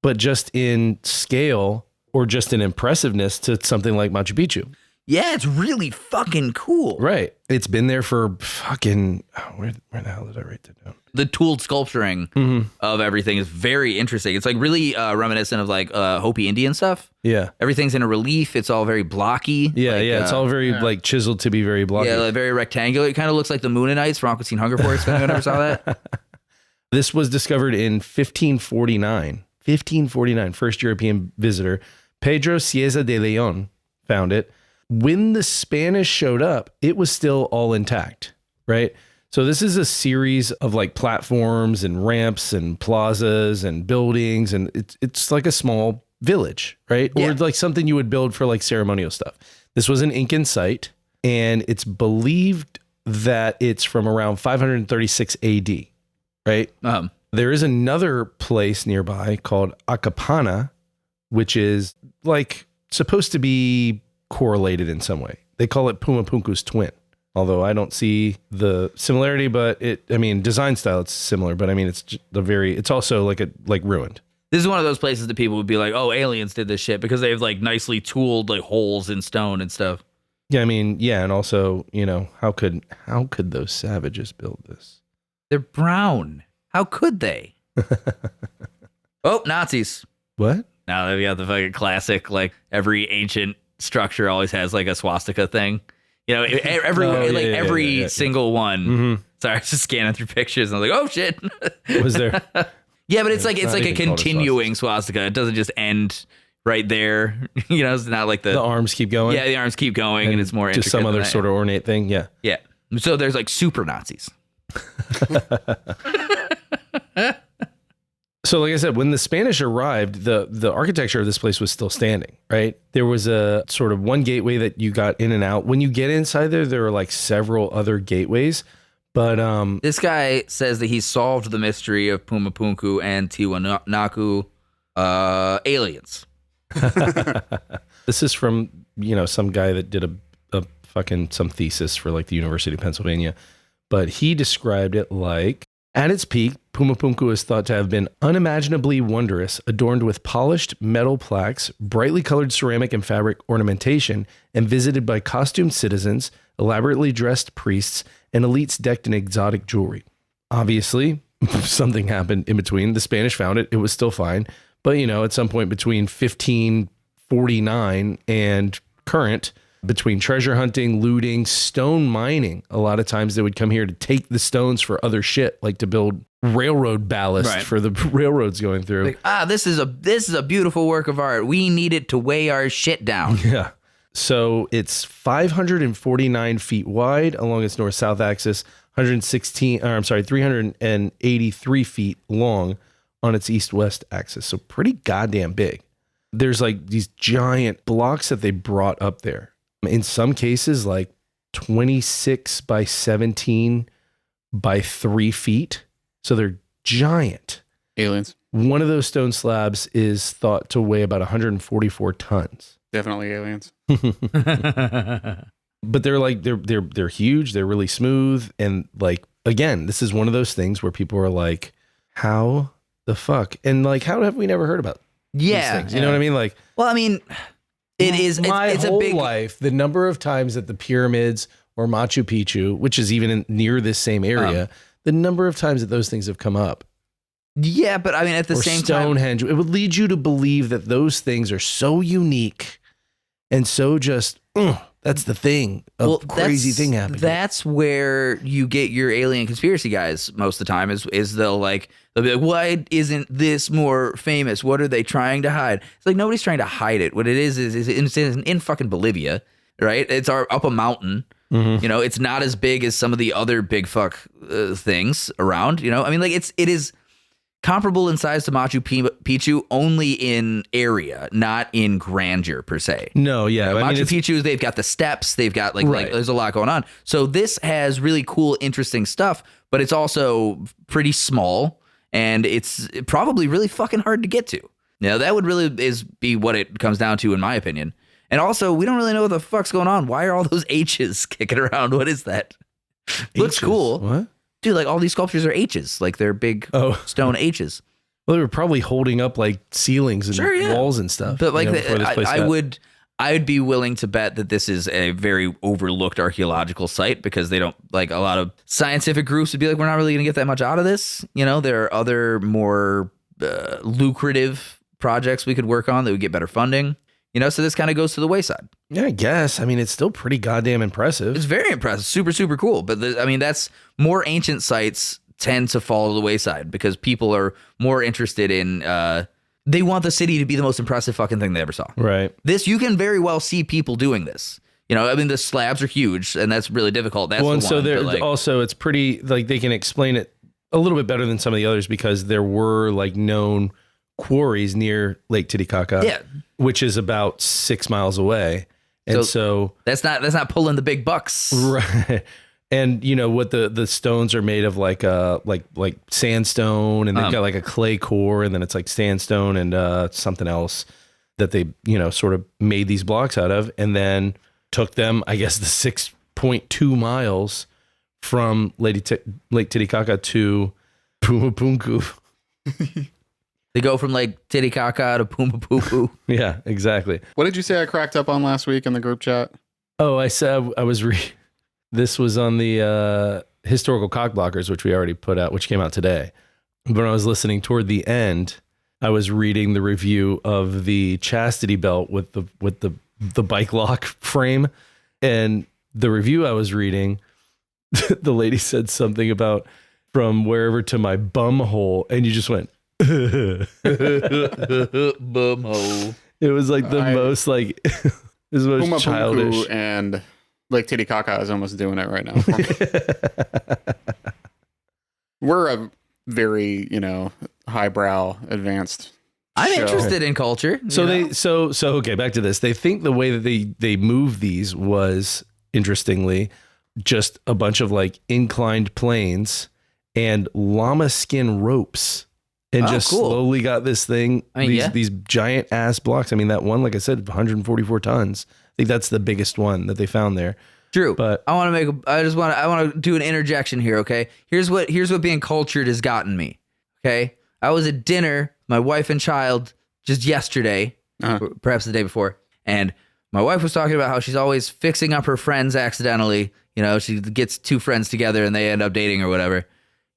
but just in scale or just in impressiveness to something like Machu Picchu. Yeah, it's really fucking cool. Right. It's been there for fucking, where the hell did I write that down? The tooled sculpturing of everything is very interesting. It's like really reminiscent of like Hopi Indian stuff. Yeah. Everything's in a relief. It's all very blocky. Yeah, like, it's all very like chiseled to be very blocky. Yeah, like very rectangular. It kind of looks like the Moonanites from Aquatine Hunger Force. If anyone ever saw that. This was discovered in 1549. 1549, first European visitor, Pedro Cieza de Leon, found it. When the Spanish showed up, it was still all intact, right? So this is a series of like platforms and ramps and plazas and buildings, and it's like a small village, right? Yeah. Or like something you would build for like ceremonial stuff. This was an Incan site, and it's believed that it's from around 536 AD, right? There is another place nearby called Acapana, which is like supposed to be correlated in some way. They call it Pumapunku's twin, although I don't see the similarity, but design style, it's similar, but I mean, it's also like ruined. This is one of those places that people would be like, oh, aliens did this shit because they have like nicely tooled like holes in stone and stuff. Yeah. I mean, yeah. And also, how could those savages build this? They're brown. How could they? Oh, Nazis. What? Now they've got the fucking classic, like every ancient structure always has like a swastika thing. Every single one. Mm-hmm. Sorry, I was just scanning through pictures and I was like, oh shit. Was there? Yeah, but it's like a continuing swastika. It doesn't just end right there. It's not like the arms keep going. Yeah, the arms keep going, and it's more just some other sort of ornate thing. Yeah. Yeah. So there's like super Nazis. So like I said, when the Spanish arrived, the architecture of this place was still standing, right? There was a sort of one gateway that you got in and out. When you get inside there are like several other gateways. But this guy says that he solved the mystery of Pumapunku and Tiwanaku aliens. This is from, some guy that did a fucking some thesis for like the University of Pennsylvania. But he described it like, at its peak, Pumapunku is thought to have been unimaginably wondrous, adorned with polished metal plaques, brightly colored ceramic and fabric ornamentation, and visited by costumed citizens, elaborately dressed priests, and elites decked in exotic jewelry. Obviously, something happened in between. The Spanish found it. It was still fine. But, at some point between 1549 and current, between treasure hunting, looting, stone mining, a lot of times they would come here to take the stones for other shit, like to build railroad ballast for the railroads going through. Like, this is a beautiful work of art. We need it to weigh our shit down. Yeah. So it's 549 feet wide along its north-south axis, 383 feet long on its east-west axis. So pretty goddamn big. There's like these giant blocks that they brought up there. In some cases, like 26 by 17 by 3 feet. So they're giant. Aliens. One of those stone slabs is thought to weigh about 144 tons. Definitely aliens. But they're huge. They're really smooth. And like, again, this is one of those things where people are like, how the fuck? And like, how have we never heard about these things? You know what I mean? Like, well, I mean, it's whole a big life, the number of times that the pyramids or Machu Picchu, which is even near this same area, the number of times that those things have come up. Yeah, but I mean, at the same time, Stonehenge, it would lead you to believe that those things are so unique and so just, that's the thing. Crazy thing happening. That's where you get your alien conspiracy guys most of the time is they'll be like, why isn't this more famous? What are they trying to hide? It's like, nobody's trying to hide it. What it is it's in fucking Bolivia, right? It's up a mountain. You know, it's not as big as some of the other big fuck things around. You know, I mean, like it is comparable in size to Machu Picchu, only in area, not in grandeur per se. No, yeah. Machu Picchu, they've got the steps, they've got like there's a lot going on. So this has really cool, interesting stuff, but it's also pretty small, and it's probably really fucking hard to get to. Now, that would really be what it comes down to, in my opinion. And also, we don't really know what the fuck's going on. Why are all those H's kicking around? What is that? Looks cool. What? Dude, like all these sculptures are H's. Like they're big stone H's. Well, they were probably holding up like ceilings and walls and stuff. But like, I'd be willing to bet that this is a very overlooked archaeological site, because they don't, like, a lot of scientific groups would be like, we're not really going to get that much out of this. You know, there are other more lucrative projects we could work on that would get better funding. You know, so this kind of goes to the wayside. Yeah, I guess. I mean, it's still pretty goddamn impressive. It's very impressive. Super, super cool. But I mean, that's more ancient sites tend to fall to the wayside because people are more interested in, they want the city to be the most impressive fucking thing they ever saw. Right. This, you can very well see people doing this. You know, I mean, the slabs are huge, and that's really difficult. That's and so they're like, also, it's pretty, like, they can explain it a little bit better than some of the others because there were, like, known quarries near Lake Titicaca, which is about 6 miles away. And so that's not pulling the big bucks. Right. And you know what, the stones are made of like sandstone, and they've got like a clay core, and then it's like sandstone and something else that they, you know, sort of made these blocks out of, and then took them, I guess, the 6.2 miles from Lake Titicaca to Pumapunku. They go from like Titicaca to Pumapunku. Yeah, exactly. What did you say I cracked up on last week in the group chat? Oh, I said I was this was on the historical cockblockers, which we already put out, which came out today. But when I was listening toward the end, I was reading the review of the chastity belt with the bike lock frame, and the review I was reading, the lady said something about from wherever to my bum hole, and you just went. Bumhole. It was like the most like it was most Pumapunku childish, and Lake Titicaca is almost doing it right now for me. We're a very, you know, highbrow advanced I'm show. interested in culture. So okay, back to this. They think the way that they move these was, interestingly, just a bunch of like inclined planes and llama skin ropes. And just slowly got this thing, these giant ass blocks. I mean, that one, like I said, 144 tons. I think that's the biggest one that they found there. True, but I want to do an interjection here. Okay, here's what being cultured has gotten me. Okay, I was at dinner, my wife and child, just yesterday, perhaps the day before, and my wife was talking about how she's always fixing up her friends accidentally. You know, she gets two friends together and they end up dating or whatever.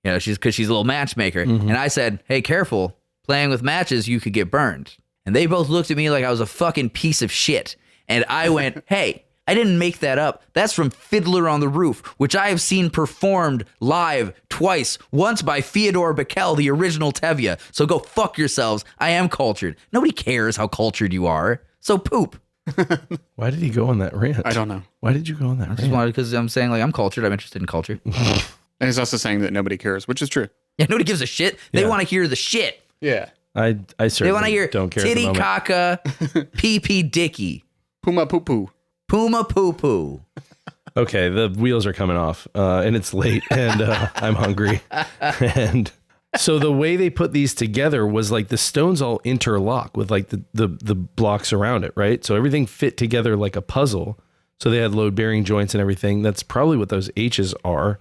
You know, because she's a little matchmaker. Mm-hmm. And I said, hey, careful, playing with matches, you could get burned. And they both looked at me like I was a fucking piece of shit. And I went, hey, I didn't make that up. That's from Fiddler on the Roof, which I have seen performed live twice, once by Fyodor Bakel, the original Tevye. So go fuck yourselves. I am cultured. Nobody cares how cultured you are. So poop. Why did he go on that rant? I don't know. Why did you go on that rant? I just wanted, because I'm saying, like, I'm cultured. I'm interested in culture. And he's also saying that nobody cares, which is true. Yeah, nobody gives a shit. They want to hear the shit. Yeah. I certainly they want to hear don't care. Titty caca, pee pee dicky, Puma poo poo. Puma poo poo. Okay, the wheels are coming off, and it's late, and I'm hungry. And so the way they put these together was like the stones all interlock with like the blocks around it, right? So everything fit together like a puzzle. So they had load bearing joints and everything. That's probably what those H's are.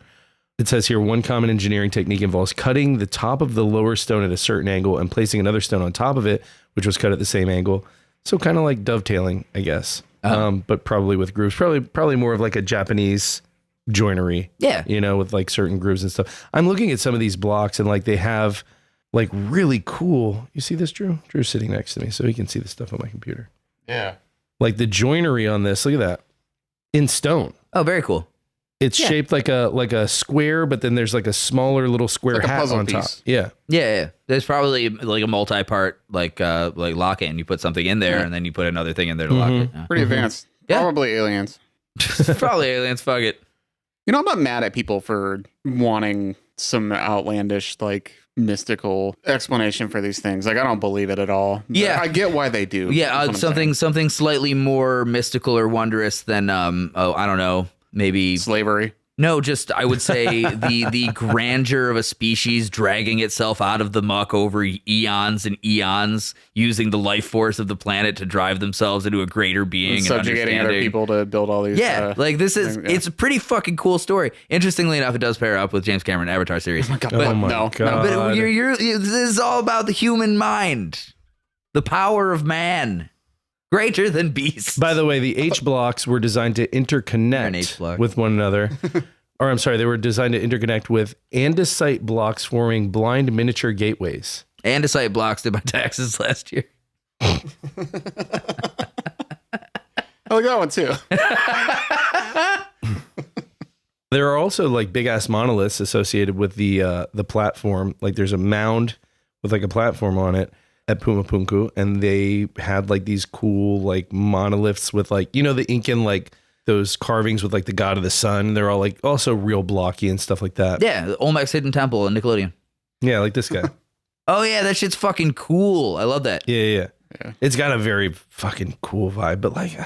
It says here, one common engineering technique involves cutting the top of the lower stone at a certain angle and placing another stone on top of it, which was cut at the same angle. So kind of like dovetailing, I guess. But probably with grooves. Probably more of like a Japanese joinery. Yeah. You know, with like certain grooves and stuff. I'm looking at some of these blocks and like they have like really cool. You see this, Drew? Drew's sitting next to me, so he can see the stuff on my computer. Yeah. Like the joinery on this, look at that. In stone. Oh, very cool. It's shaped like a square, but then there's like a smaller little square like hat on top. Yeah. Yeah. There's probably like a multi-part like lock-in. You put something in there and then you put another thing in there to lock it. Yeah. Pretty advanced. Yeah. Probably aliens. Probably aliens. Fuck it. You know, I'm not mad at people for wanting some outlandish, like, mystical explanation for these things. Like, I don't believe it at all. Yeah. I get why they do. Yeah, something slightly more mystical or wondrous than I don't know, maybe Slavery. No, just I would say the grandeur of a species dragging itself out of the muck over eons and eons, using the life force of the planet to drive themselves into a greater being, and subjugating other people to build all these. Yeah, like this is it's a pretty fucking cool story. Interestingly enough, it does pair up with James Cameron Avatar series. Oh my god! Oh my no. God. But this is all about the human mind, the power of man, greater than beasts. By the way, the H blocks were designed to interconnect with one another. Or I'm sorry, they were designed to interconnect with andesite blocks forming blind miniature gateways. Andesite blocks did my taxes last year. I like that one too. There are also like big ass monoliths associated with the platform. Like there's a mound with like a platform on it at Pumapunku, and they had like these cool like monoliths with like, you know, the Incan like those carvings with like the god of the sun. They're all like also real blocky and stuff like that. Yeah, the Olmec's Hidden Temple in Nickelodeon. Yeah, like this guy. Oh yeah, that shit's fucking cool. I love that. Yeah. It's got a very fucking cool vibe, but like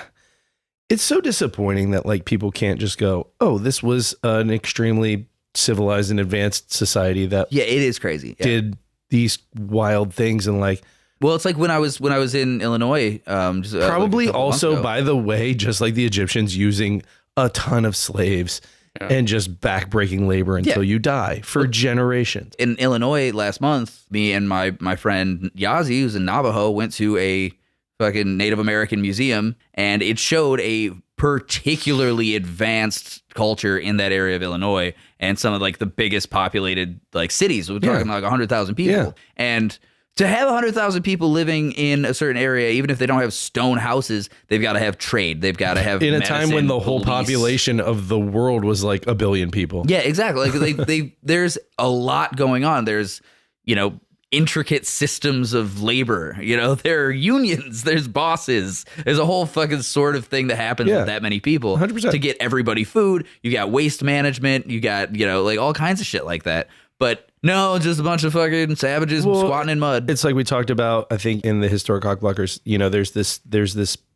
it's so disappointing that like people can't just go, oh, this was an extremely civilized and advanced society that Yeah, it is crazy. Yeah. did these wild things, and like Well, it's like when I was in Illinois. probably like also, by the way, just like the Egyptians, using a ton of slaves and just backbreaking labor until you die for generations. In Illinois last month, me and my friend Yazi, who's in Navajo, went to a fucking Native American museum, and it showed a particularly advanced culture in that area of Illinois and some of like the biggest populated like cities. We're talking like 100,000 people. Yeah. And to have 100,000 people living in a certain area, even if they don't have stone houses, they've got to have trade. They've got to have In a time when the whole police. population of the world was like 1 billion people. Yeah, exactly. Like they there's a lot going on. There's, you know, intricate systems of labor. You know, there are unions, there's bosses. There's a whole fucking sort of thing that happens with that many people 100%. to get everybody food. You got waste management. You got, you know, like all kinds of shit like that. But no, just a bunch of fucking savages squatting in mud. It's like we talked about, I think, in the historic cockblockers. You know, there's this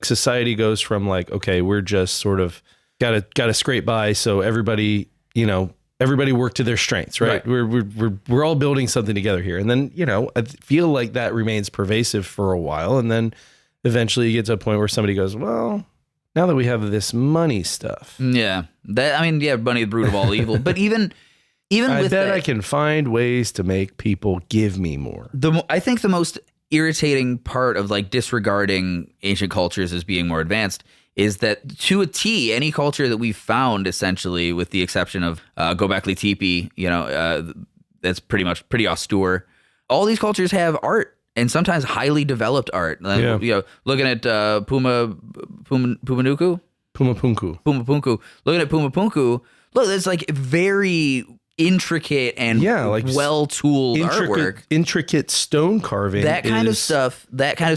society goes from like, okay, we're just sort of gotta scrape by, so everybody, you know, everybody work to their strengths, right? We're all building something together here, and then, you know, I feel like that remains pervasive for a while, and then eventually you get to a point where somebody goes, well, now that we have this money stuff, Yeah, that, I mean, yeah, money, the root of all evil. But even I with bet that, I can find ways to make people give me more. I think the most irritating part of like disregarding ancient cultures as being more advanced is that to a T, any culture that we've found, essentially, with the exception of Göbekli Tepe, you know, that's pretty austere. All these cultures have art, and sometimes highly developed art. You know, looking at Pumapunku. Looking at Pumapunku, look, it's like very intricate and like well-tooled artwork. Intricate stone carving. That kind of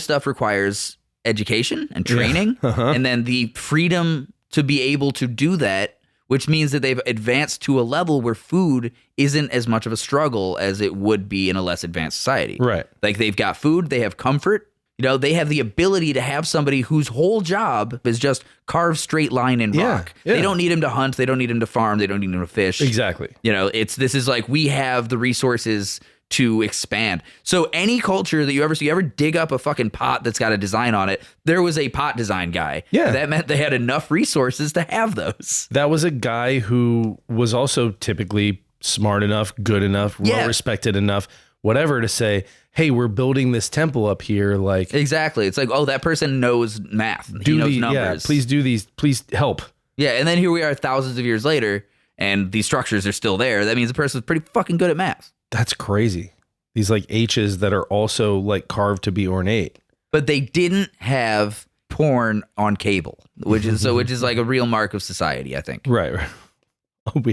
stuff requires education and training, and then the freedom to be able to do that, which means that they've advanced to a level where food isn't as much of a struggle as it would be in a less advanced society. Right. Like they've got food, they have comfort. You know, they have the ability to have somebody whose whole job is just carve straight line in rock. Yeah. They don't need him to hunt. They don't need him to farm. They don't need him to fish. Exactly. You know, this is like, we have the resources to expand. So any culture that you ever see, you ever dig up a fucking pot that's got a design on it, there was a pot design guy. Yeah. That meant they had enough resources to have those. That was a guy who was also typically smart enough, good enough, well respected enough, whatever, to say, hey, we're building this temple up here. Like, exactly. It's like, oh, that person knows math. He knows numbers. Yeah, please do these. Please help. Yeah. And then here we are thousands of years later, and these structures are still there. That means the person's pretty fucking good at math. That's crazy. These like H's that are also like carved to be ornate. But they didn't have porn on cable, which is like a real mark of society, I think. Right. Oh,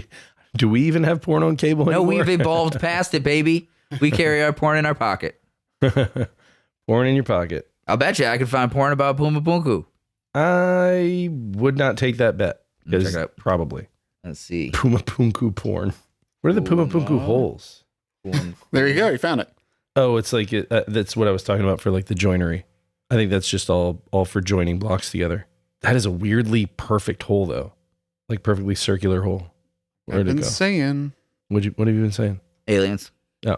do we even have porn on cable anymore? No, we've evolved past it, baby. We carry our porn in our pocket. Porn in your pocket. I'll bet you I could find porn about Pumapunku. I would not take that bet. Because Check it out. probably. Let's see. Puma Punku porn. What are the Puma Punku holes? There you go. You found it. Oh, it's like, that's what I was talking about for like the joinery. I think that's just all for joining blocks together. That is a weirdly perfect hole though. Like perfectly circular hole. I've Where'd it been go? saying. What have you been saying? Aliens. Oh,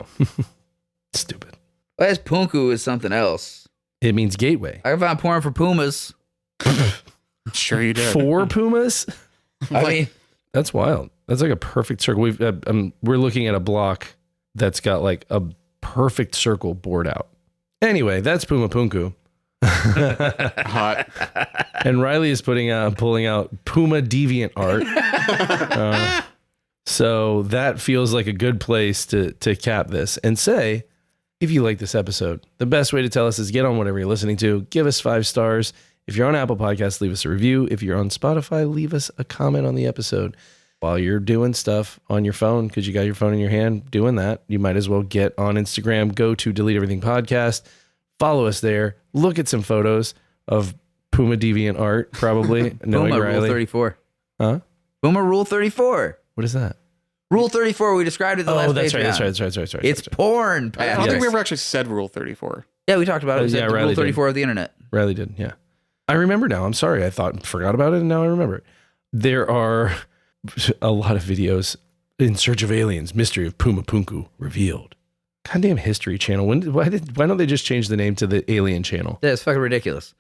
stupid. Well, as punku is something else. It means gateway. I found porn for pumas. Sure you did. 4 pumas? I mean, That's wild. That's like a perfect circle. We're looking at a block that's got like a perfect circle bored out. Anyway, that's Puma Punku. Hot. And Riley is pulling out Puma Deviant art. So that feels like a good place to cap this and say, if you like this episode, the best way to tell us is get on whatever you're listening to. Give us 5 stars. If you're on Apple Podcasts, leave us a review. If you're on Spotify, leave us a comment on the episode. While you're doing stuff on your phone, because you got your phone in your hand doing that, you might as well get on Instagram. Go to Delete Everything Podcast. Follow us there. Look at some photos of Puma Deviant art, probably. Knowing Puma Riley. Rule 34. Huh? Puma Rule 34. What is that? Rule 34, we described it in the last That's right. Patreon. That's right. It's porn, I don't Patrick. think we ever actually said Rule 34. Yeah, we talked about it. We Yeah, said the Riley Rule did. 34 of the internet. Riley did, yeah. I remember now. I'm sorry. I forgot about it, and now I remember it. There are a lot of videos. In Search of Aliens, Mystery of Puma Punku revealed. Goddamn History Channel. Why don't they just change the name to the Alien Channel? Yeah, it's fucking ridiculous.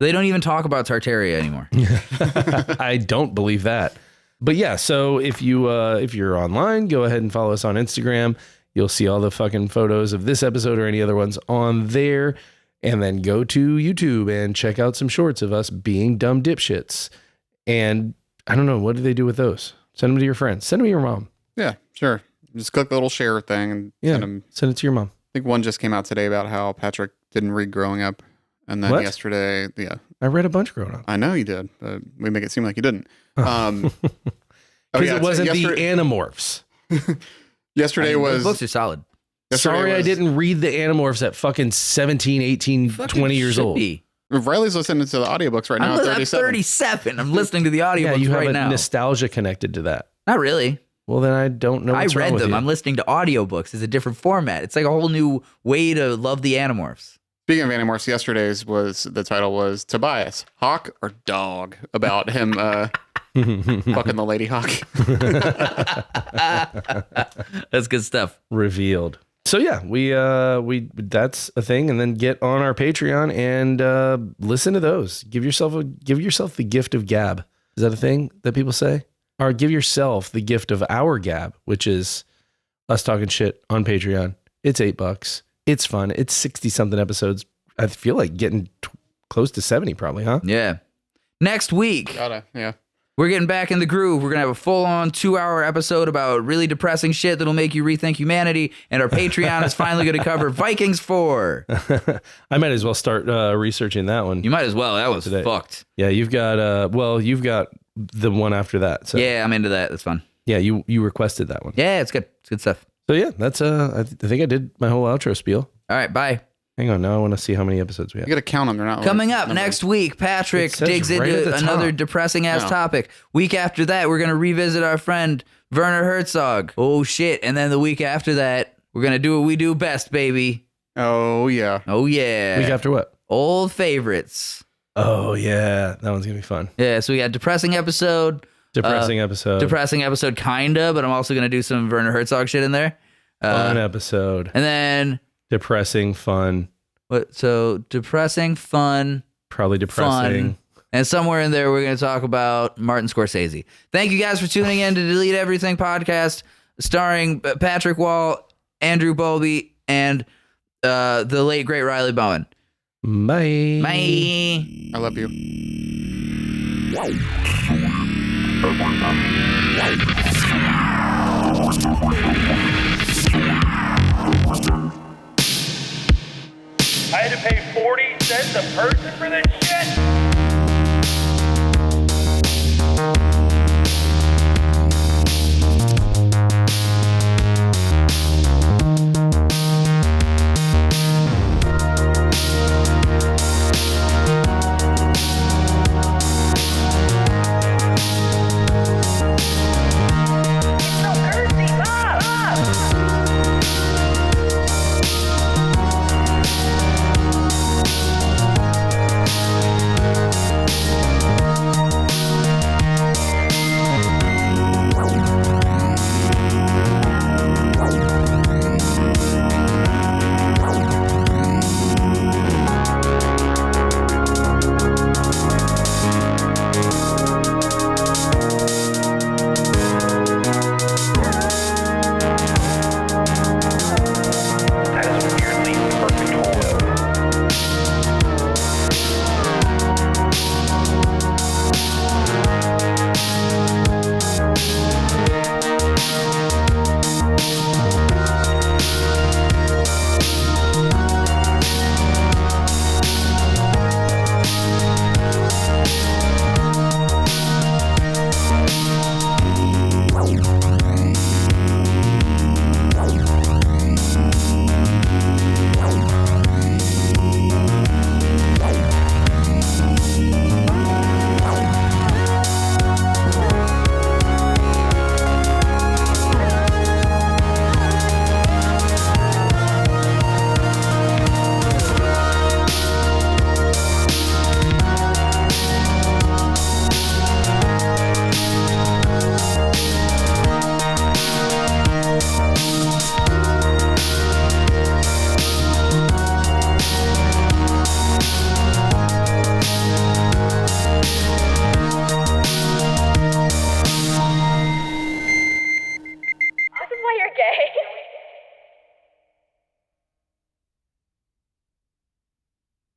They don't even talk about Tartaria anymore. I don't believe that. But yeah, so if you're online, go ahead and follow us on Instagram. You'll see all the fucking photos of this episode or any other ones on there. And then go to YouTube and check out some shorts of us being dumb dipshits. And I don't know, what do they do with those? Send them to your friends. Send them to your mom. Yeah, sure. Just click the little share thing and Yeah, send them. send it to your mom. I think one just came out today about how Patrick didn't read growing up. And then What? yesterday, yeah, I read a bunch growing up. I know you did. But we make it seem like you didn't. Because it wasn't the Animorphs. Yesterday Those was... books are solid. yesterday Sorry I was- didn't read the Animorphs at fucking 17, 18, Fucking 20 years should old. be. Riley's listening to the audiobooks right now at I'm 37. 37. I'm listening to the Yeah, audiobooks you have right a now. nostalgia connected to that. Not really. Well, then I don't know I what's wrong read with them. you. I'm listening to audiobooks. It's a different format. It's like a whole new way to love the Animorphs. Speaking of Animorphs, yesterday's the title was Tobias, Hawk or Dog? About him fucking the lady hawk. That's good stuff. Revealed. So yeah, we that's a thing, and then get on our Patreon and listen to those. Give yourself the gift of gab. Is that a thing that people say? Or give yourself the gift of our gab, which is us talking shit on Patreon. It's $8. It's fun. It's 60 something episodes. I feel like getting close to 70 probably, huh? Yeah. Next week, Yeah. we're getting back in the groove. We're going to have a full-on 2-hour episode about really depressing shit that'll make you rethink humanity. And our Patreon is finally going to cover Vikings 4. I might as well start researching that one. You might as well. That was Today. fucked. Yeah, you've got the one after that. So Yeah, I'm into that. That's fun. yeah, you requested that one. Yeah, it's good. It's good stuff. So yeah, that's I think I did my whole outro spiel. All right, bye. Hang on, now I want to see how many episodes we have. You got to count them. They're not Coming like up numbers. next week, Patrick It says digs right at into the another top. depressing ass No. topic. Week after that, we're going to revisit our friend Werner Herzog. Oh shit. And then the week after that, we're going to do what we do best, baby. Oh, yeah. Oh yeah. Week after what? Old favorites. Oh yeah, that one's gonna be fun. Yeah, so we got depressing episode. Depressing episode. Depressing episode kinda, but I'm also going to do some Werner Herzog shit in there. Fun episode. And then Depressing, fun. what? So depressing, fun, Probably depressing. fun. And somewhere in there, we're going to talk about Martin Scorsese. Thank you guys for tuning in to Delete Everything podcast, starring Patrick Wall, Andrew Bowlby, and the late, great Riley Bowen. Bye. Bye. I love you. I had to pay 40 cents a person for this shit? gay.